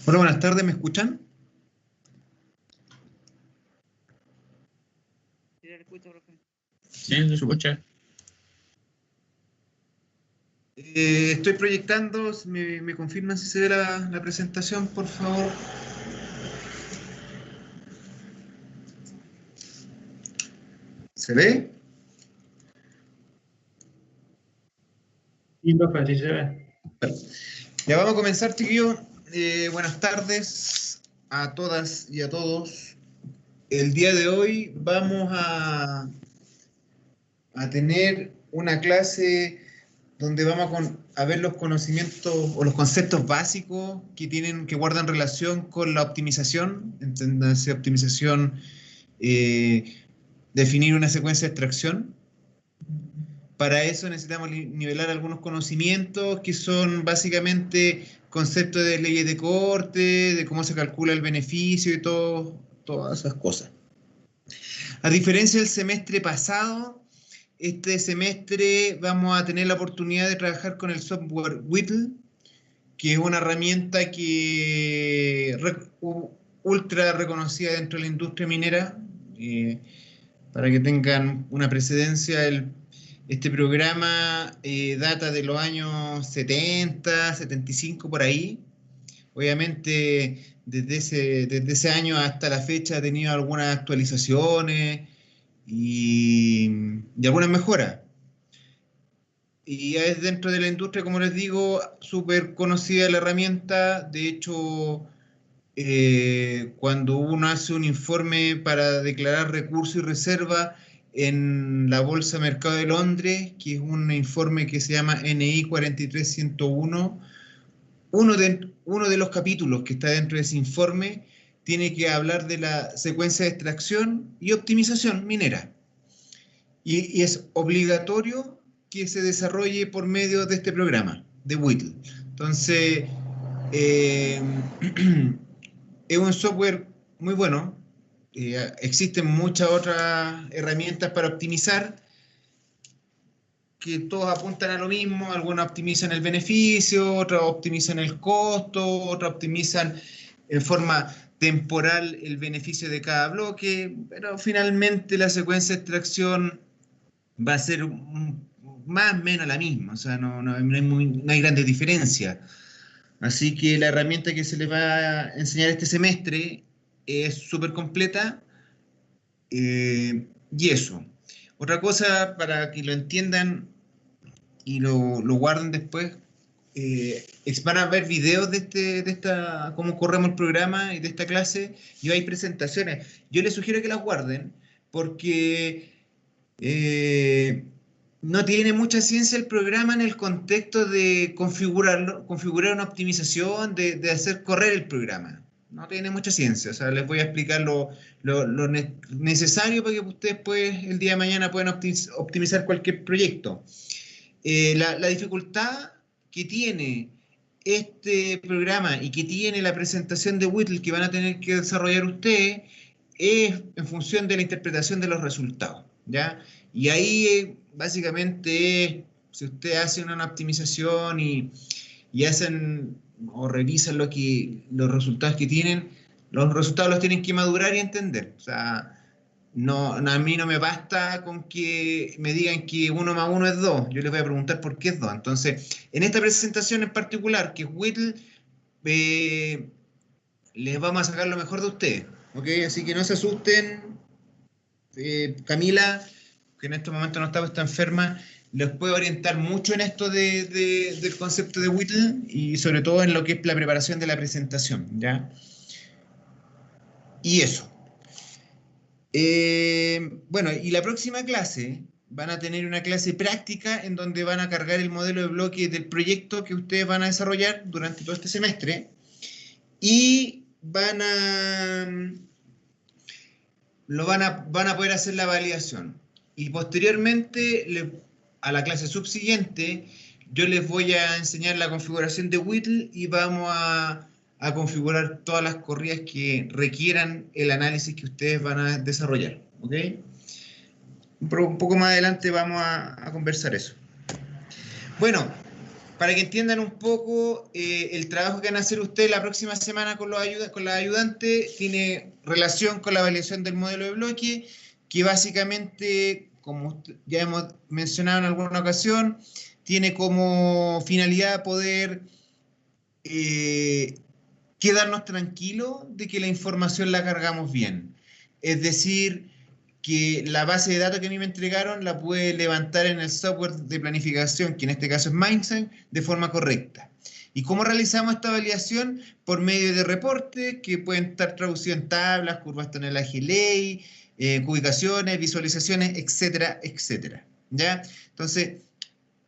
Hola, buenas tardes, ¿me escuchan? Sí, le escucho, profe. Sí, se escucha. Estoy proyectando, ¿me confirman si se ve la presentación, por favor? ¿Se ve? Sí, profe, sí se ve. Ya vamos a comenzar, chiquillos. Buenas tardes a todas y a todos. El día de hoy vamos a tener una clase donde vamos a ver los conocimientos o los conceptos básicos que guardan relación con la optimización. Enténdase optimización, definir una secuencia de extracción. Para eso necesitamos nivelar algunos conocimientos que son básicamente conceptos de leyes de corte, de cómo se calcula el beneficio y todas esas cosas. A diferencia del semestre pasado, este semestre vamos a tener la oportunidad de trabajar con el software Whittle, que es una herramienta ultra reconocida dentro de la industria minera. Para que tengan una precedencia, este programa data de los años 70, 75 por ahí. Obviamente, desde ese año hasta la fecha ha tenido algunas actualizaciones y algunas mejoras. Y es dentro de la industria, como les digo, súper conocida la herramienta. De hecho, cuando uno hace un informe para declarar recursos y reserva en la Bolsa Mercado de Londres, que es un informe que se llama NI 43101, uno de los capítulos que está dentro de ese informe tiene que hablar de la secuencia de extracción y optimización minera. Y es obligatorio que se desarrolle por medio de este programa, de Whittle. Entonces, es un software muy bueno. Existen muchas otras herramientas para optimizar que todos apuntan a lo mismo. Algunas optimizan el beneficio, otras optimizan el costo, otras optimizan en forma temporal el beneficio de cada bloque, pero finalmente la secuencia de extracción va a ser más o menos la misma, o sea, no hay grandes diferencias. Así que la herramienta que se les va a enseñar este semestre es súper completa, y eso. Otra cosa para que lo entiendan y lo guarden después, van a ver videos cómo corremos el programa y de esta clase, y hay presentaciones. Yo les sugiero que las guarden porque no tiene mucha ciencia el programa en el contexto de configurar una optimización, de hacer correr el programa. No tiene mucha ciencia. O sea, les voy a explicar lo necesario para que ustedes pues, el día de mañana puedan optimizar cualquier proyecto. La dificultad que tiene este programa y que tiene la presentación de Whittle que van a tener que desarrollar ustedes es en función de la interpretación de los resultados, ¿ya? Y ahí básicamente si ustedes hacen una optimización y hacen o revisan los resultados que tienen, los resultados los tienen que madurar y entender. O sea, a mí no me basta con que me digan que 1 más 1 es 2. Yo les voy a preguntar por qué es 2. Entonces, en esta presentación en particular, que es Whittle, les vamos a sacar lo mejor de ustedes. ¿Ok? Así que no se asusten. Camila, que en estos momentos no está enferma, les puede orientar mucho en esto del concepto de Whittle y sobre todo en lo que es la preparación de la presentación, ¿ya? Y eso. Bueno, y la próxima clase van a tener una clase práctica en donde van a cargar el modelo de bloque del proyecto que ustedes van a desarrollar durante todo este semestre y van a poder hacer la validación. Y posteriormente, a la clase subsiguiente, yo les voy a enseñar la configuración de Whittle y vamos a configurar todas las corridas que requieran el análisis que ustedes van a desarrollar. ¿Ok? Un poco más adelante vamos a conversar eso. Bueno, para que entiendan un poco el trabajo que van a hacer ustedes la próxima semana con las ayudantes, tiene relación con la validación del modelo de bloque, que básicamente, como ya hemos mencionado en alguna ocasión, tiene como finalidad poder quedarnos tranquilos de que la información la cargamos bien. Es decir, que la base de datos que a mí me entregaron la pude levantar en el software de planificación, que en este caso es Mindsign, de forma correcta. ¿Y cómo realizamos esta validación? Por medio de reportes que pueden estar traducidos en tablas, curvas tonelaje ley, ubicaciones, visualizaciones, etcétera, etcétera. ¿Ya? Entonces,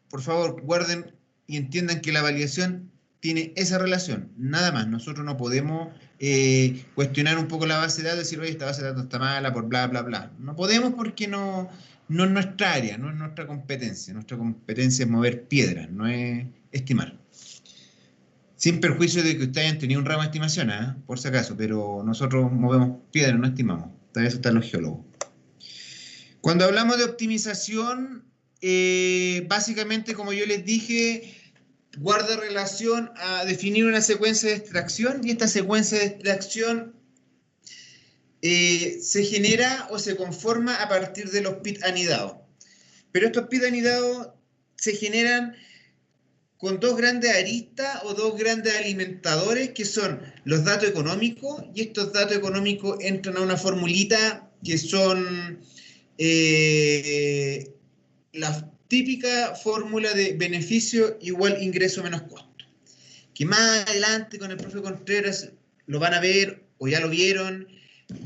por favor, guarden y entiendan que la validación tiene esa relación, nada más. Nosotros no podemos cuestionar un poco la base de datos y decir, oye, esta base de datos está mala por bla, bla, bla. No podemos porque no es nuestra área, no es nuestra competencia. Nuestra competencia es mover piedras, no es estimar. Sin perjuicio de que ustedes hayan tenido un ramo de estimación, por si acaso, pero nosotros movemos piedras, no estimamos. Para eso están los geólogos. Cuando hablamos de optimización, básicamente, como yo les dije, guarda relación a definir una secuencia de extracción, y esta secuencia de extracción se genera o se conforma a partir de los pits anidados. Pero estos pits anidados se generan con dos grandes aristas o dos grandes alimentadores, que son los datos económicos, y estos datos económicos entran a una formulita que son la típica fórmula de beneficio igual ingreso menos costo, que más adelante con el profe Contreras lo van a ver o ya lo vieron,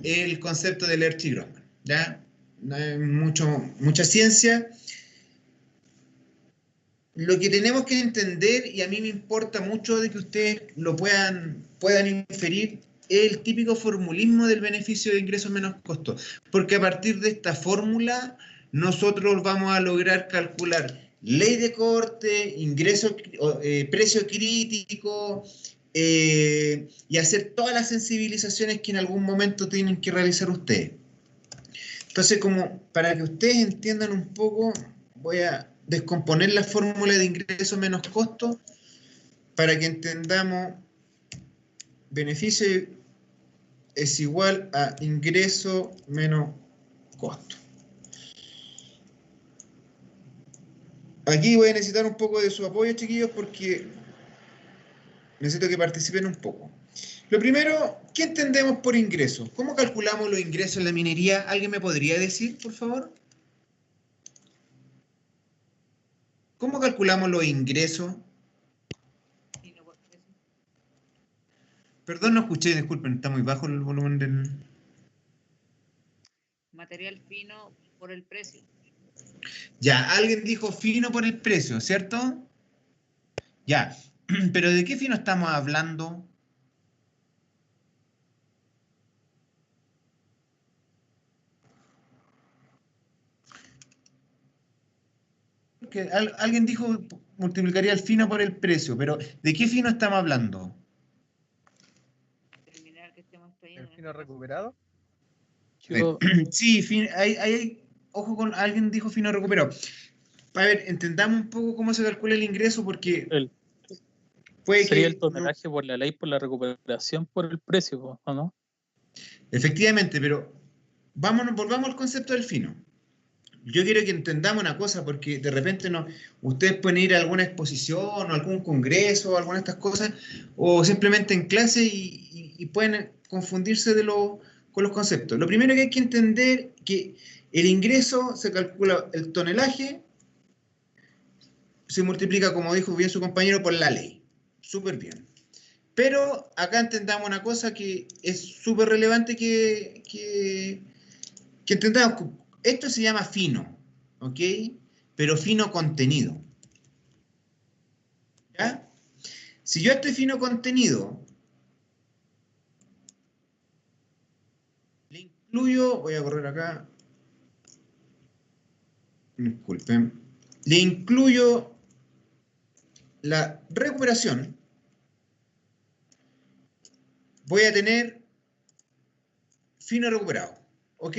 el concepto del Lerch-Grossman, ¿ya? No hay mucha ciencia. Lo que tenemos que entender, y a mí me importa mucho de que ustedes lo puedan inferir, es el típico formulismo del beneficio de ingresos menos costos, porque a partir de esta fórmula nosotros vamos a lograr calcular ley de corte, ingreso, precio crítico, y hacer todas las sensibilizaciones que en algún momento tienen que realizar ustedes. Entonces, como para que ustedes entiendan un poco, voy a descomponer la fórmula de ingreso menos costo para que entendamos beneficio es igual a ingreso menos costo. Aquí voy a necesitar un poco de su apoyo, chiquillos, porque necesito que participen un poco. Lo primero, ¿qué entendemos por ingreso? ¿Cómo calculamos los ingresos en la minería? ¿Alguien me podría decir, por favor? ¿Cómo calculamos los ingresos? Perdón, no escuché, disculpen, está muy bajo el volumen del... Material fino por el precio. Ya, alguien dijo fino por el precio, ¿cierto? Ya, pero ¿de qué fino estamos hablando? Que alguien dijo multiplicaría el fino por el precio, pero ¿de qué fino estamos hablando? El mineral que estemos ¿El extrayendo. fino recuperado? Sí, ojo con, alguien dijo fino recuperado. A ver, entendamos un poco cómo se calcula el ingreso, porque puede sería que... el tonelaje por la ley, por la recuperación, por el precio, ¿o no? Efectivamente, pero volvamos al concepto del fino. Yo quiero que entendamos una cosa, porque de repente ustedes pueden ir a alguna exposición o algún congreso o alguna de estas cosas, o simplemente en clase y pueden confundirse con los conceptos. Lo primero que hay que entender que el ingreso se calcula el tonelaje, se multiplica, como dijo bien su compañero, por la ley. Súper bien. Pero acá entendamos una cosa que es súper relevante que entendamos. Esto se llama fino, ¿ok? Pero fino contenido. ¿Ya? Si yo a este fino contenido le incluyo, voy a correr acá, disculpen, le incluyo la recuperación, voy a tener fino recuperado, ¿ok?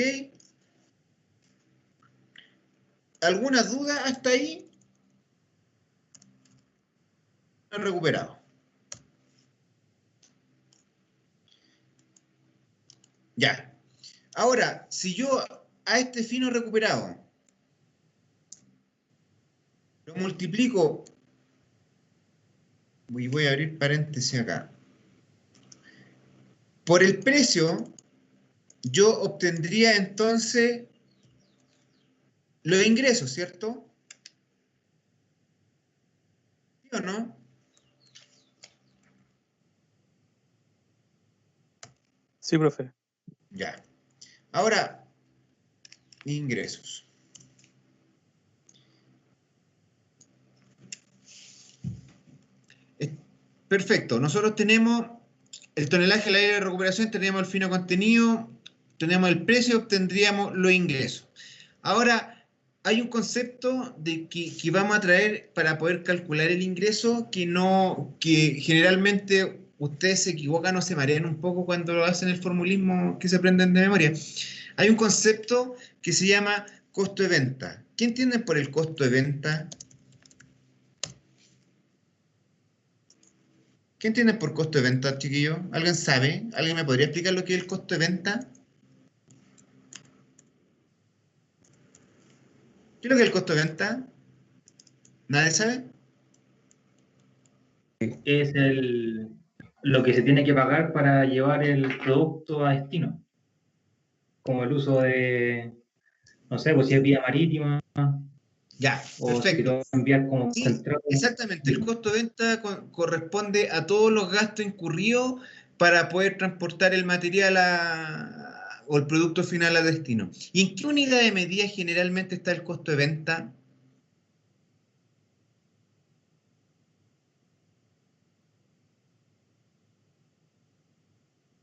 ¿Alguna duda hasta ahí? recuperado. Ya. Ahora, si yo a este fino recuperado lo multiplico, y voy a abrir paréntesis acá, por el precio, yo obtendría entonces los ingresos, ¿cierto? ¿Sí o no? Sí, profe. Ya. Ahora, ingresos. Perfecto. Nosotros tenemos el tonelaje, la área de recuperación, tenemos el fino contenido, tenemos el precio, obtendríamos los ingresos. Ahora, hay un concepto de que vamos a traer para poder calcular el ingreso que generalmente ustedes se equivocan o se marean un poco cuando hacen el formulismo que se aprenden de memoria. Hay un concepto que se llama costo de venta. ¿Qué entienden por el costo de venta? ¿Qué entienden por costo de venta, chiquillos? ¿Alguien sabe? ¿Alguien me podría explicar lo que es el costo de venta? ¿Qué es lo que es el costo de venta? ¿Nadie sabe? Es lo que se tiene que pagar para llevar el producto a destino, como el uso de, no sé, pues si es vía marítima Ya, o si perfecto. lo va a enviar como Sí, central. exactamente. El costo de venta corresponde a todos los gastos incurridos para poder transportar el material o el producto final a destino. ¿Y en qué unidad de medida generalmente está el costo de venta?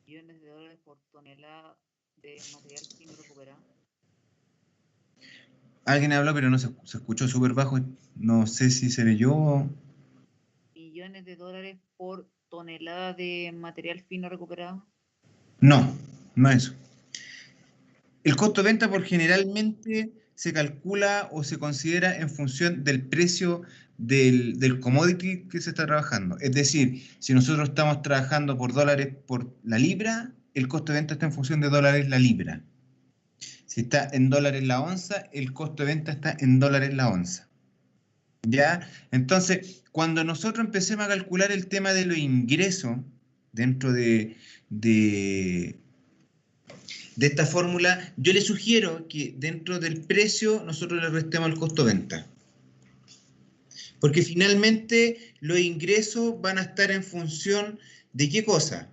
Millones de dólares por tonelada de material fino recuperado. Alguien habló, pero no se escuchó súper bajo. No sé si se leyó o... Millones de dólares por tonelada de material fino recuperado. No, no es eso. El costo de venta por generalmente se calcula o se considera en función del precio del commodity que se está trabajando. Es decir, si nosotros estamos trabajando por dólares por la libra, el costo de venta está en función de dólares la libra. Si está en dólares la onza, el costo de venta está en dólares la onza. ¿Ya? Entonces, cuando nosotros empecemos a calcular el tema de los ingresos dentro de esta fórmula, yo le sugiero que dentro del precio nosotros le restemos el costo de venta. Porque finalmente los ingresos van a estar en función de qué cosa.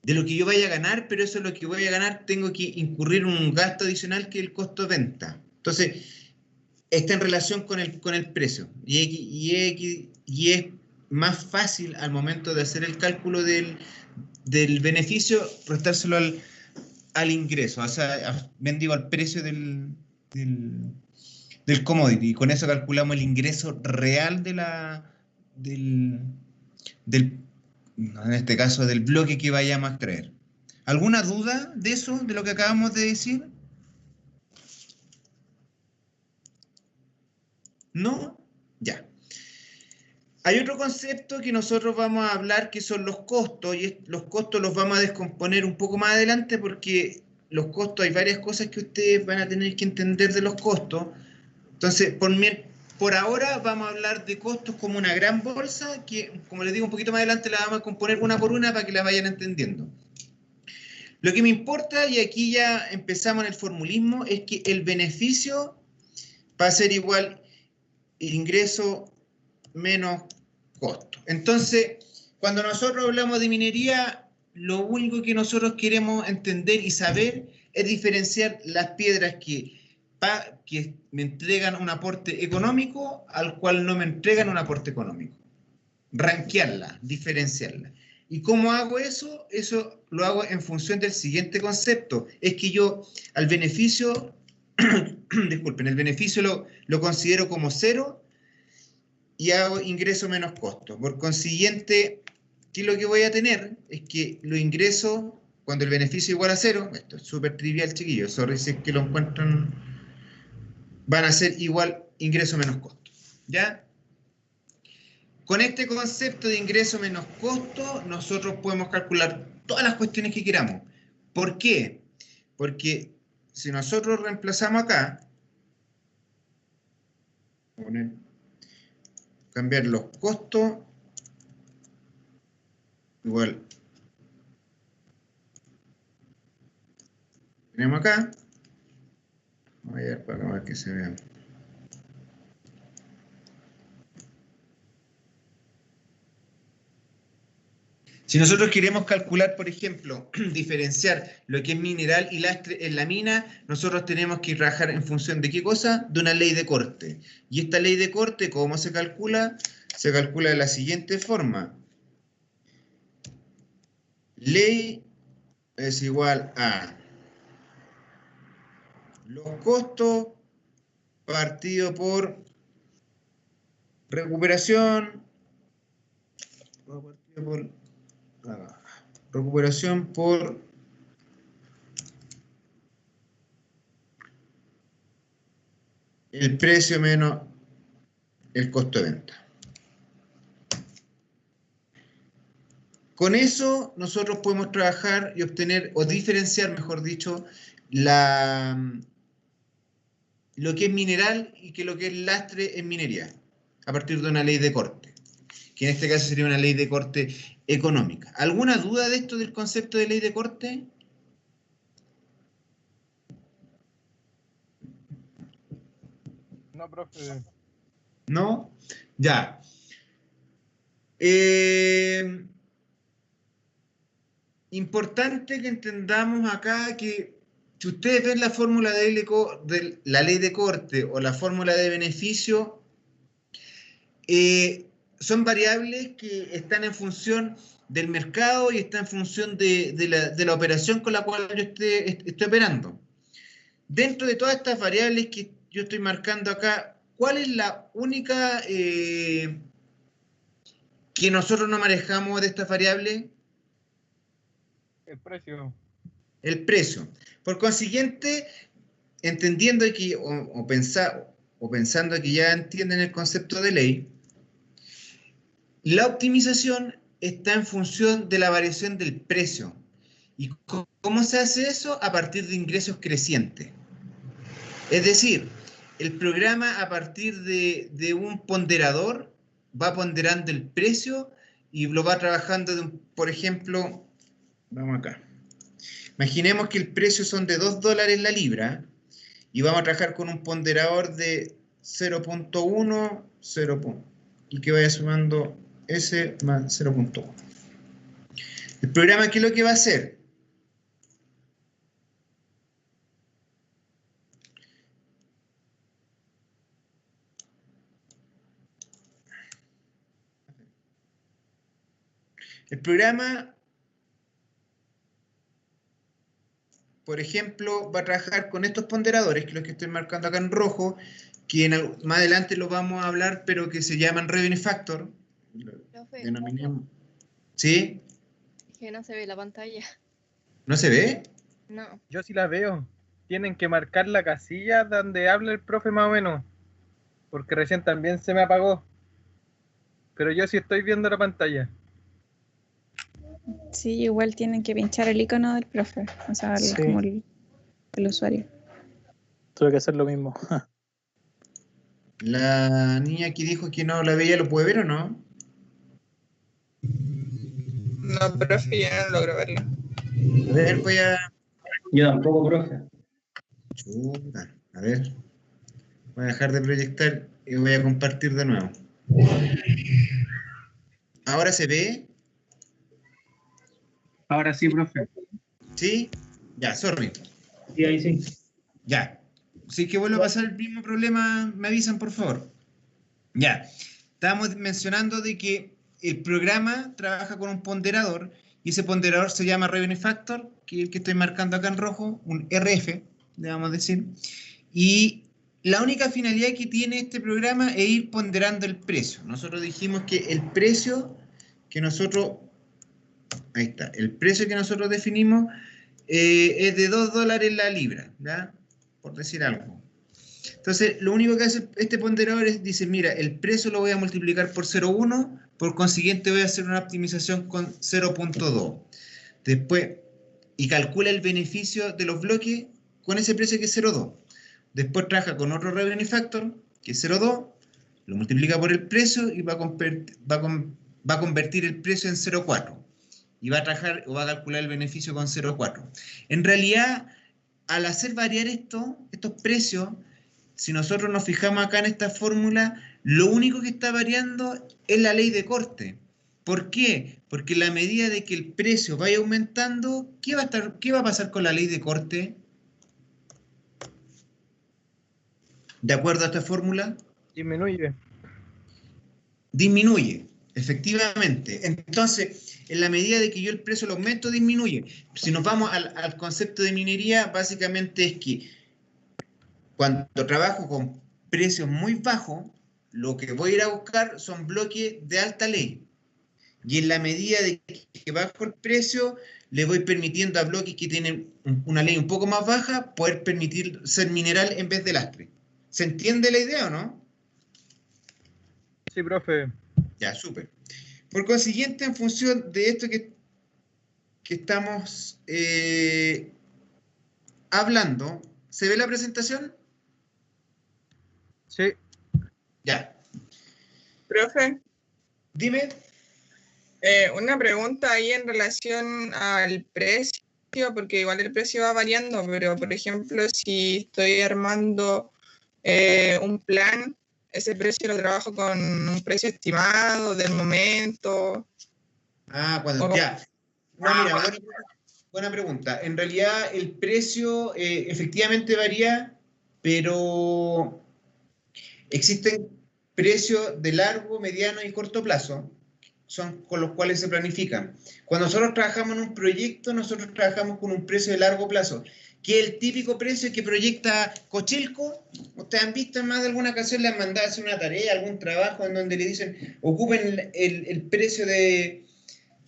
De lo que yo vaya a ganar, pero eso es lo que voy a ganar, tengo que incurrir un gasto adicional que es el costo de venta. Entonces, está en relación con el precio. Y es más fácil al momento de hacer el cálculo del beneficio, restárselo al ingreso, o sea, bendigo al precio del commodity. Y con eso calculamos el ingreso real en este caso, del bloque que vayamos a extraer. ¿Alguna duda de eso, de lo que acabamos de decir? ¿No? Ya. Hay otro concepto que nosotros vamos a hablar que son los costos, y los costos los vamos a descomponer un poco más adelante porque los costos, hay varias cosas que ustedes van a tener que entender de los costos. Entonces, por ahora vamos a hablar de costos como una gran bolsa que, como les digo, un poquito más adelante la vamos a componer una por una para que la vayan entendiendo. Lo que me importa, y aquí ya empezamos en el formulismo, es que el beneficio va a ser igual el ingreso menos costo. Entonces, cuando nosotros hablamos de minería, lo único que nosotros queremos entender y saber es diferenciar las piedras que me entregan un aporte económico al cual no me entregan un aporte económico. Ranquearla, diferenciarla. ¿Y cómo hago eso? Eso lo hago en función del siguiente concepto. Es que yo al beneficio, disculpen, el beneficio lo considero como cero y hago ingreso menos costo. Por consiguiente, ¿qué es lo que voy a tener? Es que los ingresos, cuando el beneficio es igual a cero, esto es súper trivial, chiquillos, sorry si es que lo encuentran, van a ser igual ingreso menos costo. ¿Ya? con este concepto de ingreso menos costo, nosotros podemos calcular todas las cuestiones que queramos. ¿Por qué? Porque si nosotros reemplazamos acá, cambiar los costos, igual, tenemos acá, voy a ver para que se vea. Si nosotros queremos calcular, por ejemplo, diferenciar lo que es mineral y lastre en la mina, nosotros tenemos que trabajar en función de qué cosa? De una ley de corte. Y esta ley de corte, ¿cómo se calcula? Se calcula de la siguiente forma. Ley es igual a los costos partido por recuperación por el precio menos el costo de venta. Con eso nosotros podemos trabajar y obtener, o diferenciar, mejor dicho, lo que es mineral y que lo que es lastre en minería, a partir de una ley de corte, que en este caso sería una ley de corte económica. ¿Alguna duda de esto del concepto de ley de corte? No, profe. ¿No? Ya. Importante que entendamos acá que si ustedes ven la fórmula de la ley de corte o la fórmula de beneficio, son variables que están en función del mercado y están en función de la operación con la cual yo estoy operando. Dentro de todas estas variables que yo estoy marcando acá, ¿cuál es la única que nosotros no manejamos de estas variables? El precio. El precio. Por consiguiente, entendiendo que, o pensando que ya entienden el concepto de ley, la optimización está en función de la variación del precio. ¿Y cómo se hace eso? A partir de ingresos crecientes. Es decir, el programa a partir de un ponderador va ponderando el precio y lo va trabajando, por ejemplo, vamos acá. Imaginemos que el precio son de $2 la libra y vamos a trabajar con un ponderador de 0.1, 0. Y que vaya sumando S más 0.1. El programa, ¿qué es lo que va a hacer? El programa, por ejemplo, va a trabajar con estos ponderadores, que es los que estoy marcando acá en rojo, que más adelante los vamos a hablar, pero que se llaman Revenue Factor. Profe, Denominamos. ¿Sí? que no se ve la pantalla. ¿No se ve? No. Yo sí la veo. Tienen que marcar la casilla donde habla el profe más o menos. Porque recién también se me apagó. Pero yo sí estoy viendo la pantalla. Sí, igual tienen que pinchar el icono del profe, o sea, Sí. como el usuario. Tuve que hacer lo mismo. La niña que dijo que no la veía, ¿lo puede ver o no? No, profe, ya no logro verlo. A ver, voy a... Yo tampoco, profe. Chuta, a ver. Voy a dejar de proyectar y voy a compartir de nuevo. ¿Ahora se ve? Ahora sí, profe. ¿Sí? Ya, sorry. Sí, ahí sí. Ya. Si es que vuelve a pasar el mismo problema, me avisan, por favor. Ya. Estábamos mencionando de que el programa trabaja con un ponderador y ese ponderador se llama Revenue Factor, que es el que estoy marcando acá en rojo, un RF, le vamos a decir. Y la única finalidad que tiene este programa es ir ponderando el precio. Nosotros dijimos que el precio que nosotros... Ahí está. El precio que nosotros definimos es de $2 la libra, ¿ya? Por decir algo. Entonces, lo único que hace este ponderador es, dice, mira, el precio lo voy a multiplicar por 0,1, por consiguiente voy a hacer una optimización con 0,2. Después, y calcula el beneficio de los bloques con ese precio que es 0,2. Después trabaja con otro revenue factor, que es 0,2, lo multiplica por el precio y va a convertir el precio en 0,4. Y va a trabajar o va a calcular el beneficio con 0,4. En realidad, al hacer variar estos precios, si nosotros nos fijamos acá en esta fórmula, lo único que está variando es la ley de corte. ¿Por qué? Porque en la medida de que el precio vaya aumentando, ¿qué va a pasar con la ley de corte? ¿De acuerdo a esta fórmula? Disminuye. Disminuye, efectivamente. Entonces, en la medida de que yo el precio lo aumento, disminuye. Si nos vamos al concepto de minería, básicamente es que cuando trabajo con precios muy bajos, lo que voy a ir a buscar son bloques de alta ley. Y en la medida de que bajo el precio, le voy permitiendo a bloques que tienen una ley un poco más baja, poder permitir ser mineral en vez de lastre. ¿Se entiende la idea o no? Sí, profe. Ya, súper. Por consiguiente, en función de esto que estamos hablando, ¿se ve la presentación? Sí. Ya. Profe, Dime. una pregunta ahí en relación al precio, porque igual el precio va variando, pero por ejemplo, si estoy armando un plan, ese precio lo trabajo con un precio estimado del momento. Ah, cuando ya. No, mira, buena pregunta. En realidad el precio efectivamente varía, pero existen precios de largo, mediano y corto plazo, son con los cuales se planifican. Cuando nosotros trabajamos en un proyecto, nosotros trabajamos con un precio de largo plazo, que es el típico precio que proyecta Cochilco. Ustedes han visto en más de alguna ocasión, le han mandado a hacer una tarea, algún trabajo en donde le dicen, ocupen el precio que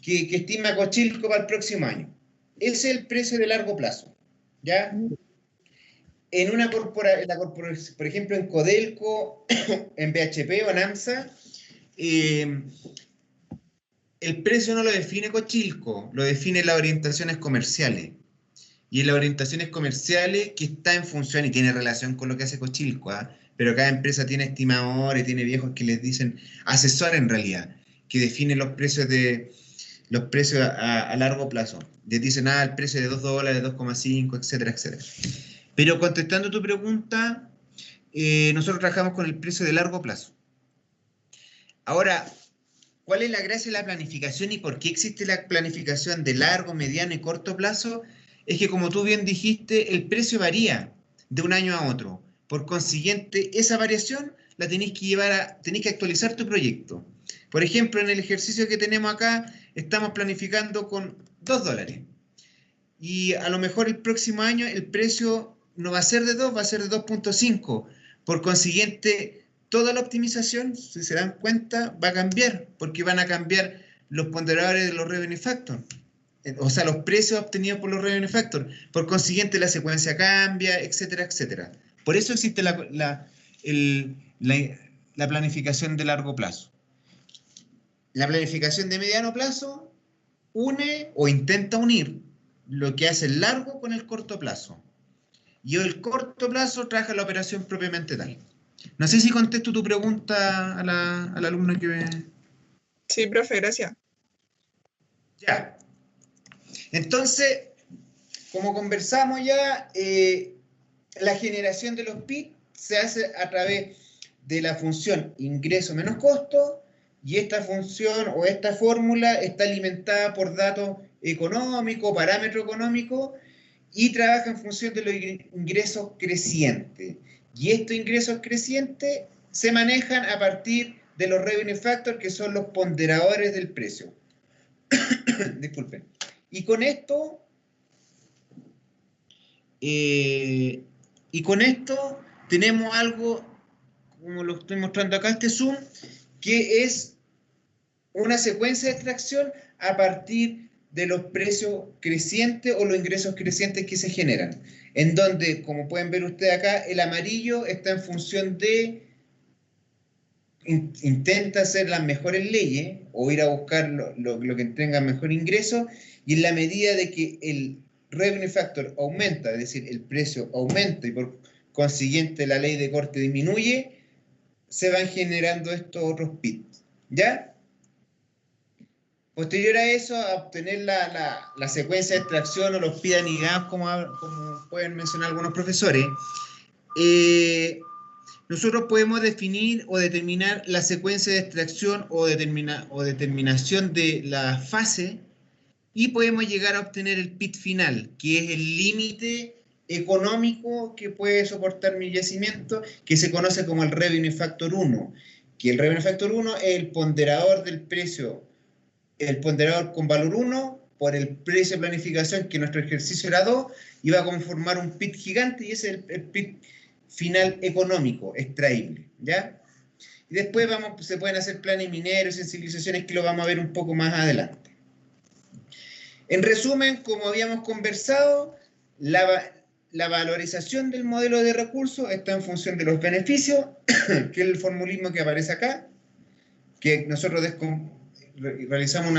estima Cochilco para el próximo año. Ese es el precio de largo plazo, ¿ya? En una corporación, por ejemplo, en Codelco, en BHP o en AMSA, el precio no lo define Cochilco, lo define las orientaciones comerciales. Y en las orientaciones comerciales, que está en función y tiene relación con lo que hace Cochilco, pero cada empresa tiene estimadores, tiene viejos que les dicen, asesor en realidad, que define los precios a largo plazo. Les dicen, el precio de $2, 2,5, etcétera, etcétera. Pero contestando tu pregunta, nosotros trabajamos con el precio de largo plazo. Ahora, ¿cuál es la gracia de la planificación y por qué existe la planificación de largo, mediano y corto plazo? Es que, como tú bien dijiste, el precio varía de un año a otro. Por consiguiente, esa variación la tenéis que actualizar tu proyecto. Por ejemplo, en el ejercicio que tenemos acá, estamos planificando con $2. Y a lo mejor el próximo año el precio no va a ser de 2, va a ser de 2,5. Por consiguiente, toda la optimización, si se dan cuenta, va a cambiar, porque van a cambiar los ponderadores de los revenue factors. O sea, los precios obtenidos por los revenue factors. Por consiguiente, la secuencia cambia, etcétera, etcétera. Por eso existe la planificación de largo plazo. La planificación de mediano plazo une o intenta unir lo que hace el largo con el corto plazo. Y el corto plazo trabaja la operación propiamente tal. No sé si contesto tu pregunta a la alumna que me... Sí, profe, gracias. Ya. Entonces, como conversamos ya, la generación de los PIB se hace a través de la función ingreso menos costo, y esta función o esta fórmula está alimentada por datos económicos, parámetro económico, y trabaja en función de los ingresos crecientes. Y estos ingresos crecientes se manejan a partir de los revenue factors, que son los ponderadores del precio. Disculpen. Y con esto tenemos algo, como lo estoy mostrando acá, este zoom, que es una secuencia de extracción a partir de los precios crecientes o los ingresos crecientes que se generan, en donde, como pueden ver ustedes acá, el amarillo está en función de intenta hacer las mejores leyes o ir a buscar lo que tenga mejor ingreso, y en la medida de que el revenue factor aumenta, es decir, el precio aumenta y por consiguiente la ley de corte disminuye, se van generando estos otros pits, ¿ya? Posterior a eso, a obtener la secuencia de extracción o los PID anidados, como pueden mencionar algunos profesores, nosotros podemos definir o determinar la secuencia de extracción o determinación de la fase, y podemos llegar a obtener el PIT final, que es el límite económico que puede soportar mi yacimiento, que se conoce como el Revenue Factor 1, que el Revenue Factor 1 es el ponderador del precio, el ponderador con valor 1 por el precio de planificación, que nuestro ejercicio era 2, y va a conformar un PIT gigante, y ese es el PIT final económico, extraíble, ¿ya? Y después se pueden hacer planes mineros, sensibilizaciones, que lo vamos a ver un poco más adelante. En resumen, como habíamos conversado, la valorización del modelo de recursos está en función de los beneficios, que es el formulismo que aparece acá, que nosotros realizamos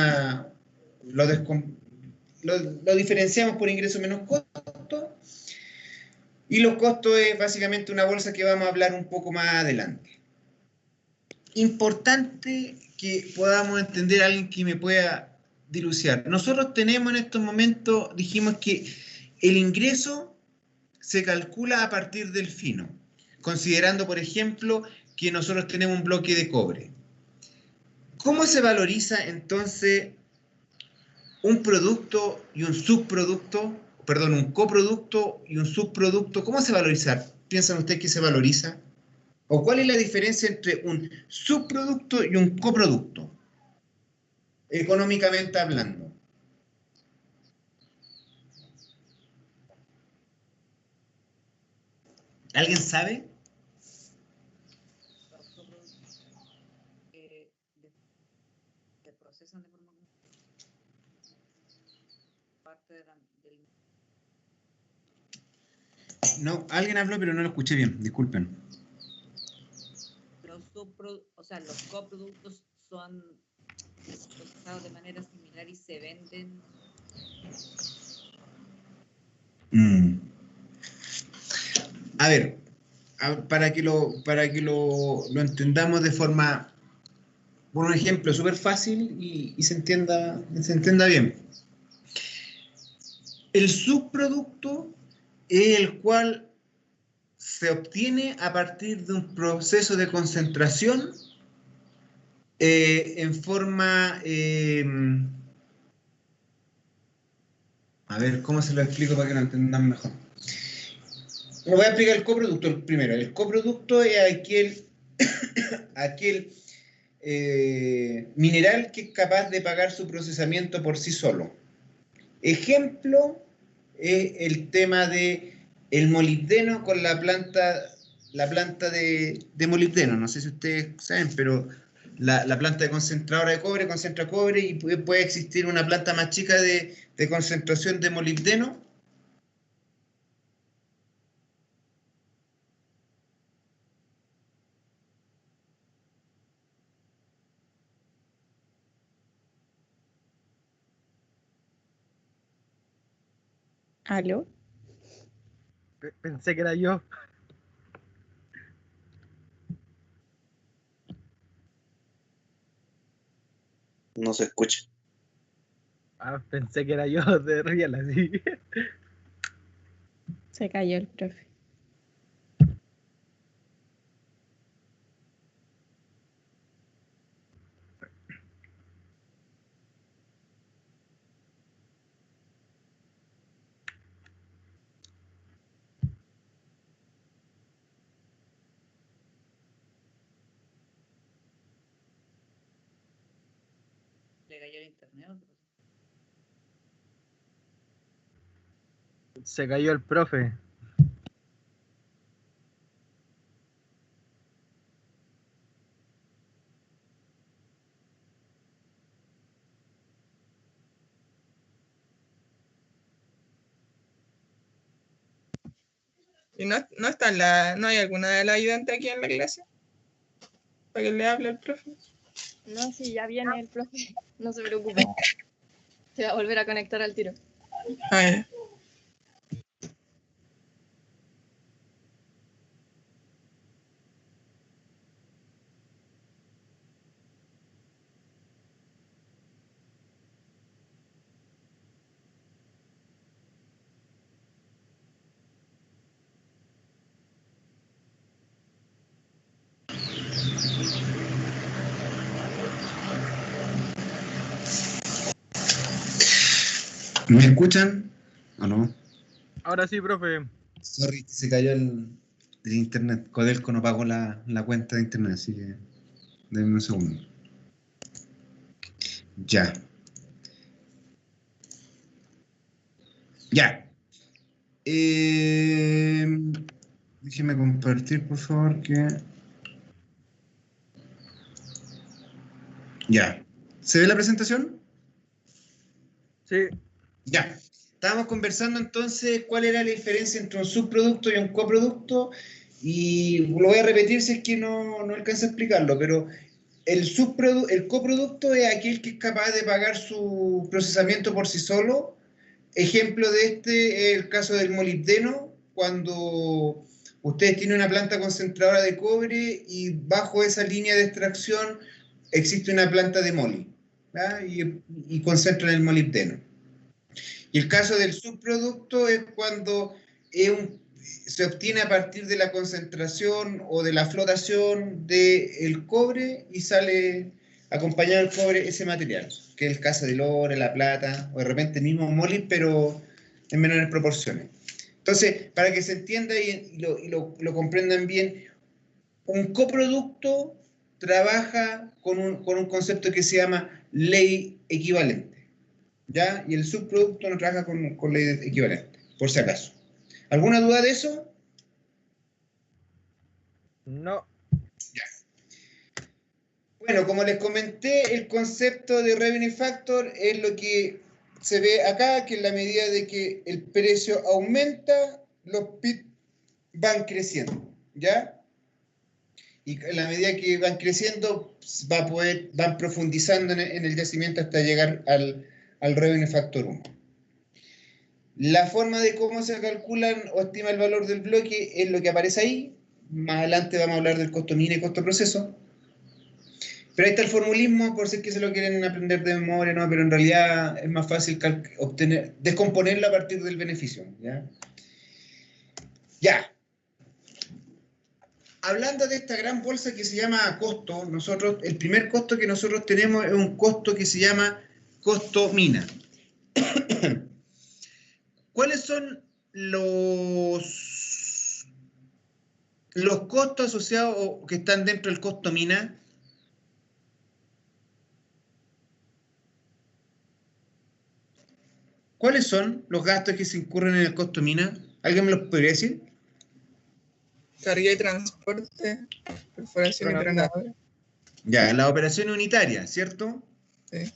lo diferenciamos por ingreso menos costo, y los costos es básicamente una bolsa que vamos a hablar un poco más adelante. Importante que podamos entender a alguien que me pueda dilucidar. Nosotros tenemos en estos momentos, dijimos que el ingreso se calcula a partir del fino, considerando, por ejemplo, que nosotros tenemos un bloque de cobre. ¿Cómo se valoriza entonces un producto y un subproducto? Perdón, un coproducto y un subproducto. ¿Cómo se valoriza? ¿Piensan ustedes que se valoriza? ¿O cuál es la diferencia entre un subproducto y un coproducto, económicamente hablando? ¿Alguien sabe? Los subproductos se procesan de forma parte del No, alguien habló, pero no lo escuché bien. Disculpen. o sea, los coproductos son procesados de manera similar y se venden. A ver, para que lo entendamos de forma, por un ejemplo súper fácil y se entienda bien. El subproducto es el cual se obtiene a partir de un proceso de concentración en forma... a ver, ¿cómo se lo explico para que lo entendan mejor? Voy a explicar el coproducto primero. El coproducto es aquel mineral que es capaz de pagar su procesamiento por sí solo. Ejemplo es el tema de el molibdeno con la planta de molibdeno. No sé si ustedes saben, pero la planta de concentradora de cobre concentra cobre, y puede existir una planta más chica de concentración de molibdeno. ¿Aló? Pensé que era yo. No se escucha. Pensé que era yo de Riel, así. Se cayó el profe. Le cayó el internet. Se cayó el profe. ¿Y no está no hay alguna de las ayudantes aquí en la clase? ¿Para que le hable al profe? No, sí, ya viene el profe. No se preocupe. Se va a volver a conectar al tiro. A ver. ¿Me escuchan o no? Ahora sí, profe. Sorry, se cayó el internet. Codelco no pagó la cuenta de internet, así que denme un segundo. Ya. Ya. Déjeme compartir, por favor, que... Ya. ¿Se ve la presentación? Sí. Ya. Estábamos conversando entonces cuál era la diferencia entre un subproducto y un coproducto, y lo voy a repetir si es que no alcanzo a explicarlo, pero el coproducto es aquel que es capaz de pagar su procesamiento por sí solo. Ejemplo de este es el caso del molibdeno, cuando ustedes tienen una planta concentradora de cobre y bajo esa línea de extracción existe una planta de moli, ¿verdad? Y concentran el molibdeno. Y el caso del subproducto es cuando se obtiene a partir de la concentración o de la flotación del cobre y sale acompañado del cobre ese material, que es el caso del oro, la plata, o de repente el mismo moli, pero en menores proporciones. Entonces, para que se entienda y lo comprendan bien, un coproducto trabaja con un concepto que se llama ley equivalente, ¿ya? Y el subproducto no trabaja con ley equivalente, por si acaso. ¿Alguna duda de eso? No. Ya. Bueno, como les comenté, el concepto de revenue factor es lo que se ve acá, que en la medida de que el precio aumenta, los PIB van creciendo, ¿ya? Y en la medida que van creciendo, van profundizando en el yacimiento hasta llegar al revenue factor 1. La forma de cómo se calculan o estima el valor del bloque es lo que aparece ahí. Más adelante vamos a hablar del costo mina y costo proceso. Pero ahí está el formulismo, por si es que se lo quieren aprender de memoria, ¿no? Pero en realidad es más fácil descomponerlo a partir del beneficio, ¿ya? Ya. Hablando de esta gran bolsa que se llama costo, el primer costo que nosotros tenemos es un costo que se llama costo mina. ¿Cuáles son los costos asociados o que están dentro del costo mina? ¿Cuáles son los gastos que se incurren en el costo mina? ¿Alguien me los podría decir? Carga y transporte, perforación y granadora. Ya, la operación unitaria, ¿cierto? Sí.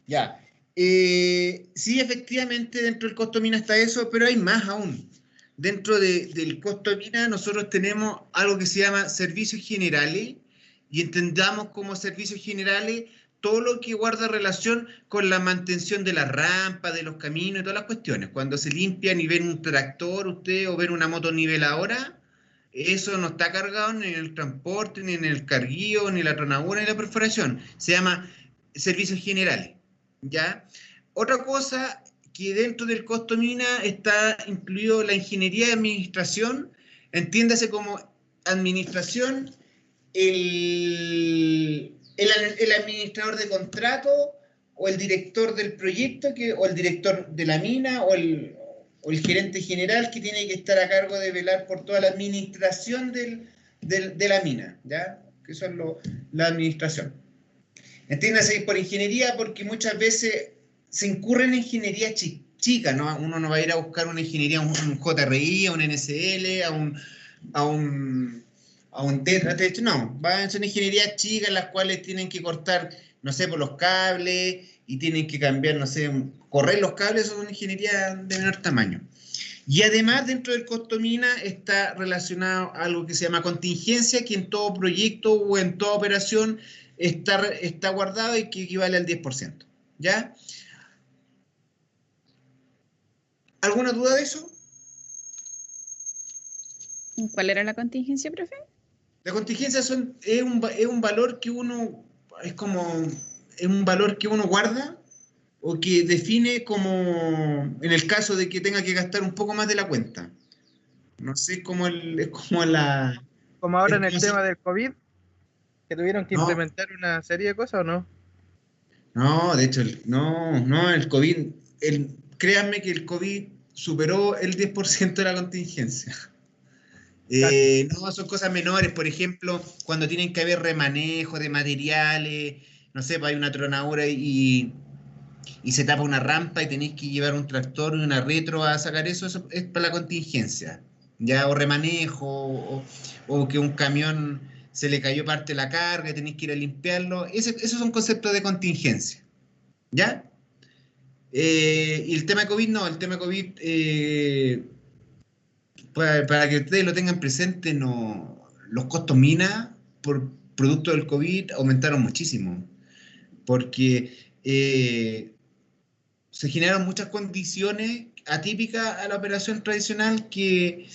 Ya. Sí, efectivamente, dentro del costo mina está eso, pero hay más aún. Dentro del costo mina nosotros tenemos algo que se llama servicios generales, y entendamos como servicios generales todo lo que guarda relación con la mantención de la rampa, de los caminos y todas las cuestiones. Cuando se limpian y ven un tractor usted o ven una motoniveladora, eso no está cargado ni en el transporte, ni en el carguío, ni la tronadura, ni la perforación. Se llama servicios generales, ¿ya? Otra cosa que dentro del costo mina está incluido la ingeniería de administración, entiéndase como administración, el administrador de contrato o el director del proyecto o el director de la mina o el gerente general que tiene que estar a cargo de velar por toda la administración de la mina, ¿ya? Que eso es la administración. Entiéndase por ingeniería porque muchas veces se incurre en ingeniería chica, ¿no? Uno no va a ir a buscar una ingeniería, un JRI, a un NSL, a un Tetra, no, va a ser ingeniería chica en las cuales tienen que cortar, no sé, por los cables y tienen que cambiar, no sé, correr los cables, eso es una ingeniería de menor tamaño. Y además, dentro del costo mina está relacionado a algo que se llama contingencia, que en todo proyecto o en toda operación está guardado y que equivale al 10%. ¿Ya? ¿Alguna duda de eso? ¿Cuál era la contingencia, profe? La contingencia es un valor que uno, es un valor que uno guarda o que define como, en el caso de que tenga que gastar un poco más de la cuenta. No sé, es como la... Como ahora es en el como si- tema del COVID, que tuvieron que No. implementar una serie de cosas, ¿o no? No, de hecho, no, el COVID, créanme que el COVID superó el 10% de la contingencia. No, son cosas menores, por ejemplo, cuando tienen que haber remanejo de materiales, no sé, pues hay una tronadura y se tapa una rampa y tenéis que llevar un tractor y una retro a sacar eso es para la contingencia, ya, o remanejo, o que un camión se le cayó parte de la carga y tenéis que ir a limpiarlo, esos son conceptos de contingencia, ¿ya? Y el tema de COVID, no, el tema de COVID, para que ustedes lo tengan presente, no, los costos mina por producto del COVID aumentaron muchísimo, porque se generaron muchas condiciones atípicas a la operación tradicional que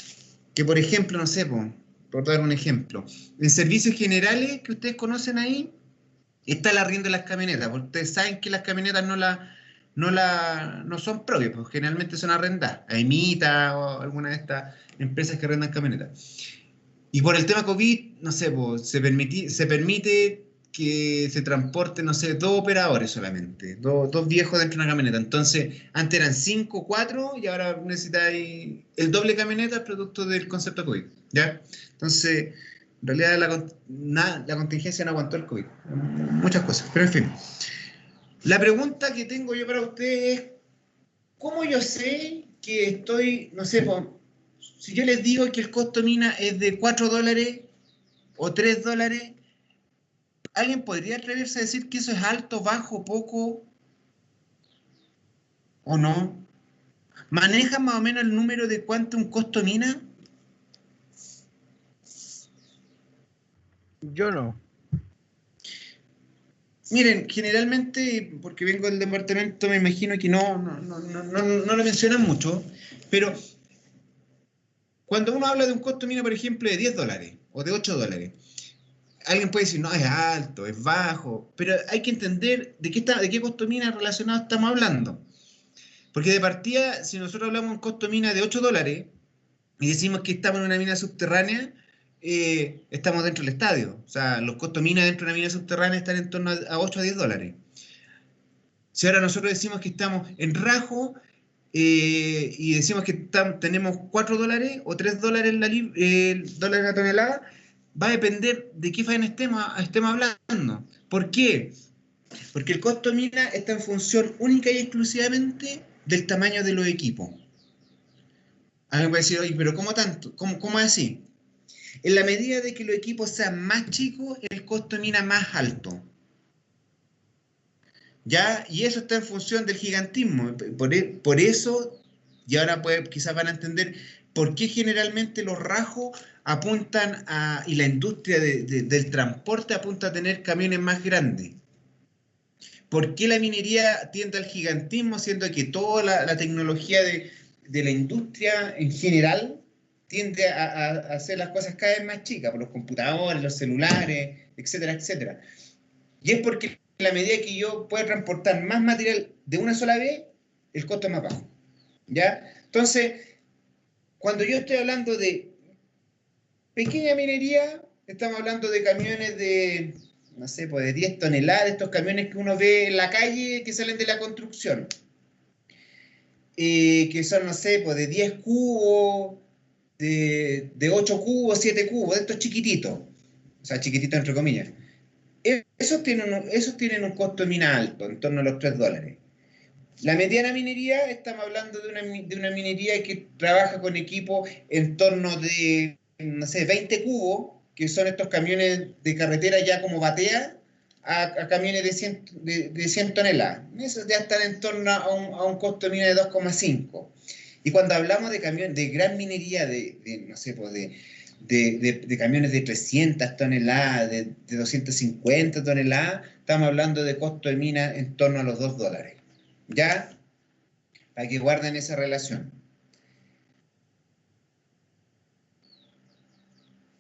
por ejemplo, no sé, por dar un ejemplo, en servicios generales que ustedes conocen ahí, está el arriendo de las camionetas, porque ustedes saben que las camionetas no son propias, pues generalmente son arrendadas, a Emita o alguna de estas empresas que arrendan camionetas. Y por el tema COVID, no sé, pues, se permite que se transporten, no sé, 2 operadores solamente, dos viejos dentro de una camioneta. Entonces, antes eran 5, 4 y ahora necesitáis el doble de camionetas producto del concepto COVID, ¿ya? Entonces, en realidad la contingencia no aguantó el COVID. Muchas cosas, pero en fin. La pregunta que tengo yo para ustedes es, ¿cómo yo sé que estoy, no sé, si yo les digo que el costo mina es de $4 o $3, ¿alguien podría atreverse a decir que eso es alto, bajo, poco o no? ¿Manejan más o menos el número de cuánto un costo mina? Yo no. Miren, generalmente, porque vengo del departamento, me imagino que no lo mencionan mucho, pero cuando uno habla de un costo mina, por ejemplo, de $10 o de $8, alguien puede decir, no, es alto, es bajo, pero hay que entender de qué costo mina relacionado estamos hablando. Porque de partida, si nosotros hablamos de un costo mina de $8 y decimos que estamos en una mina subterránea, estamos dentro del estadio. O sea, los costos mina dentro de una mina subterránea están en torno a 8 a $10. Si ahora nosotros decimos que estamos en Rajo y decimos que tenemos $4 o $3 el dólar en la tonelada, va a depender de qué faena estemos hablando. ¿Por qué? Porque el costo mina está en función única y exclusivamente del tamaño de los equipos. Alguien puede decir, oye, pero ¿cómo tanto? ¿Cómo es así? En la medida de que los equipos sean más chicos, el costo mina más alto. ¿Ya? Y eso está en función del gigantismo. Por eso, y ahora quizás van a entender por qué generalmente los rajos apuntan y la industria del transporte apunta a tener camiones más grandes. ¿Por qué la minería tiende al gigantismo, siendo que toda la tecnología de la industria en general tiende a hacer las cosas cada vez más chicas, por los computadores, los celulares, etcétera, etcétera? Y es porque en la medida que yo pueda transportar más material de una sola vez, el costo es más bajo, ¿ya? Entonces, cuando yo estoy hablando de pequeña minería, estamos hablando de camiones de, no sé, pues de 10 toneladas, estos camiones que uno ve en la calle que salen de la construcción, que son, no sé, pues de 10 cubos, de 8 cubos, 7 cubos, de estos chiquititos, o sea, chiquititos entre comillas. Esos tienen un costo mina alto, en torno a los $3. La mediana minería, estamos hablando de una minería que trabaja con equipos en torno de, no sé, 20 cubos, que son estos camiones de carretera ya como batea, a camiones de 100 toneladas. Esos ya están en torno a un costo mina de 2,5. Y cuando hablamos de camiones, de gran minería, no sé, pues de camiones de 300 toneladas, de 250 toneladas, estamos hablando de costo de mina en torno a los $2. ¿Ya? Para que guarden esa relación.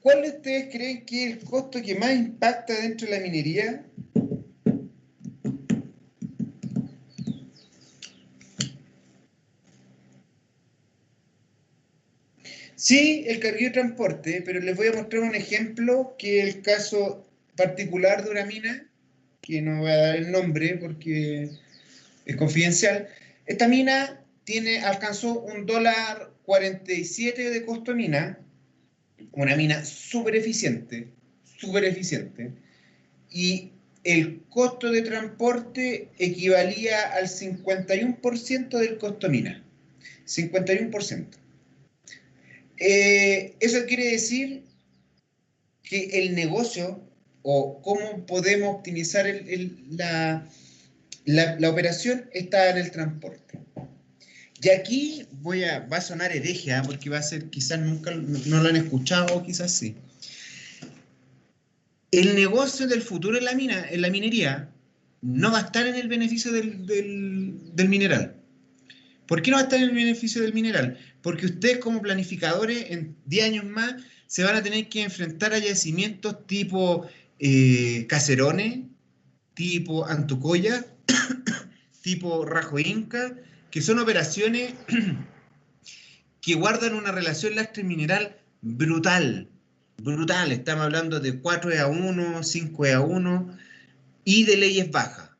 ¿Cuál de ustedes creen que es el costo que más impacta dentro de la minería? Sí, el carguillo de transporte, pero les voy a mostrar un ejemplo que es el caso particular de una mina, que no voy a dar el nombre porque es confidencial. Esta mina alcanzó $1.47 de costo de mina, una mina súper eficiente, y el costo de transporte equivalía al 51% del costo de mina. 51%. Eso quiere decir que el negocio, o cómo podemos optimizar la operación, está en el transporte. Y aquí va a sonar hereje, porque va a ser, quizás nunca no lo han escuchado, o quizás sí. El negocio del futuro en la minería, no va a estar en el beneficio del mineral. ¿Por qué no va a estar en el beneficio del mineral? Porque ustedes como planificadores en 10 años más se van a tener que enfrentar a yacimientos tipo Caserones, tipo Antucoya, tipo Rajo Inca, que son operaciones que guardan una relación lastre-mineral brutal. Estamos hablando de 4:1, 5:1 y de leyes bajas.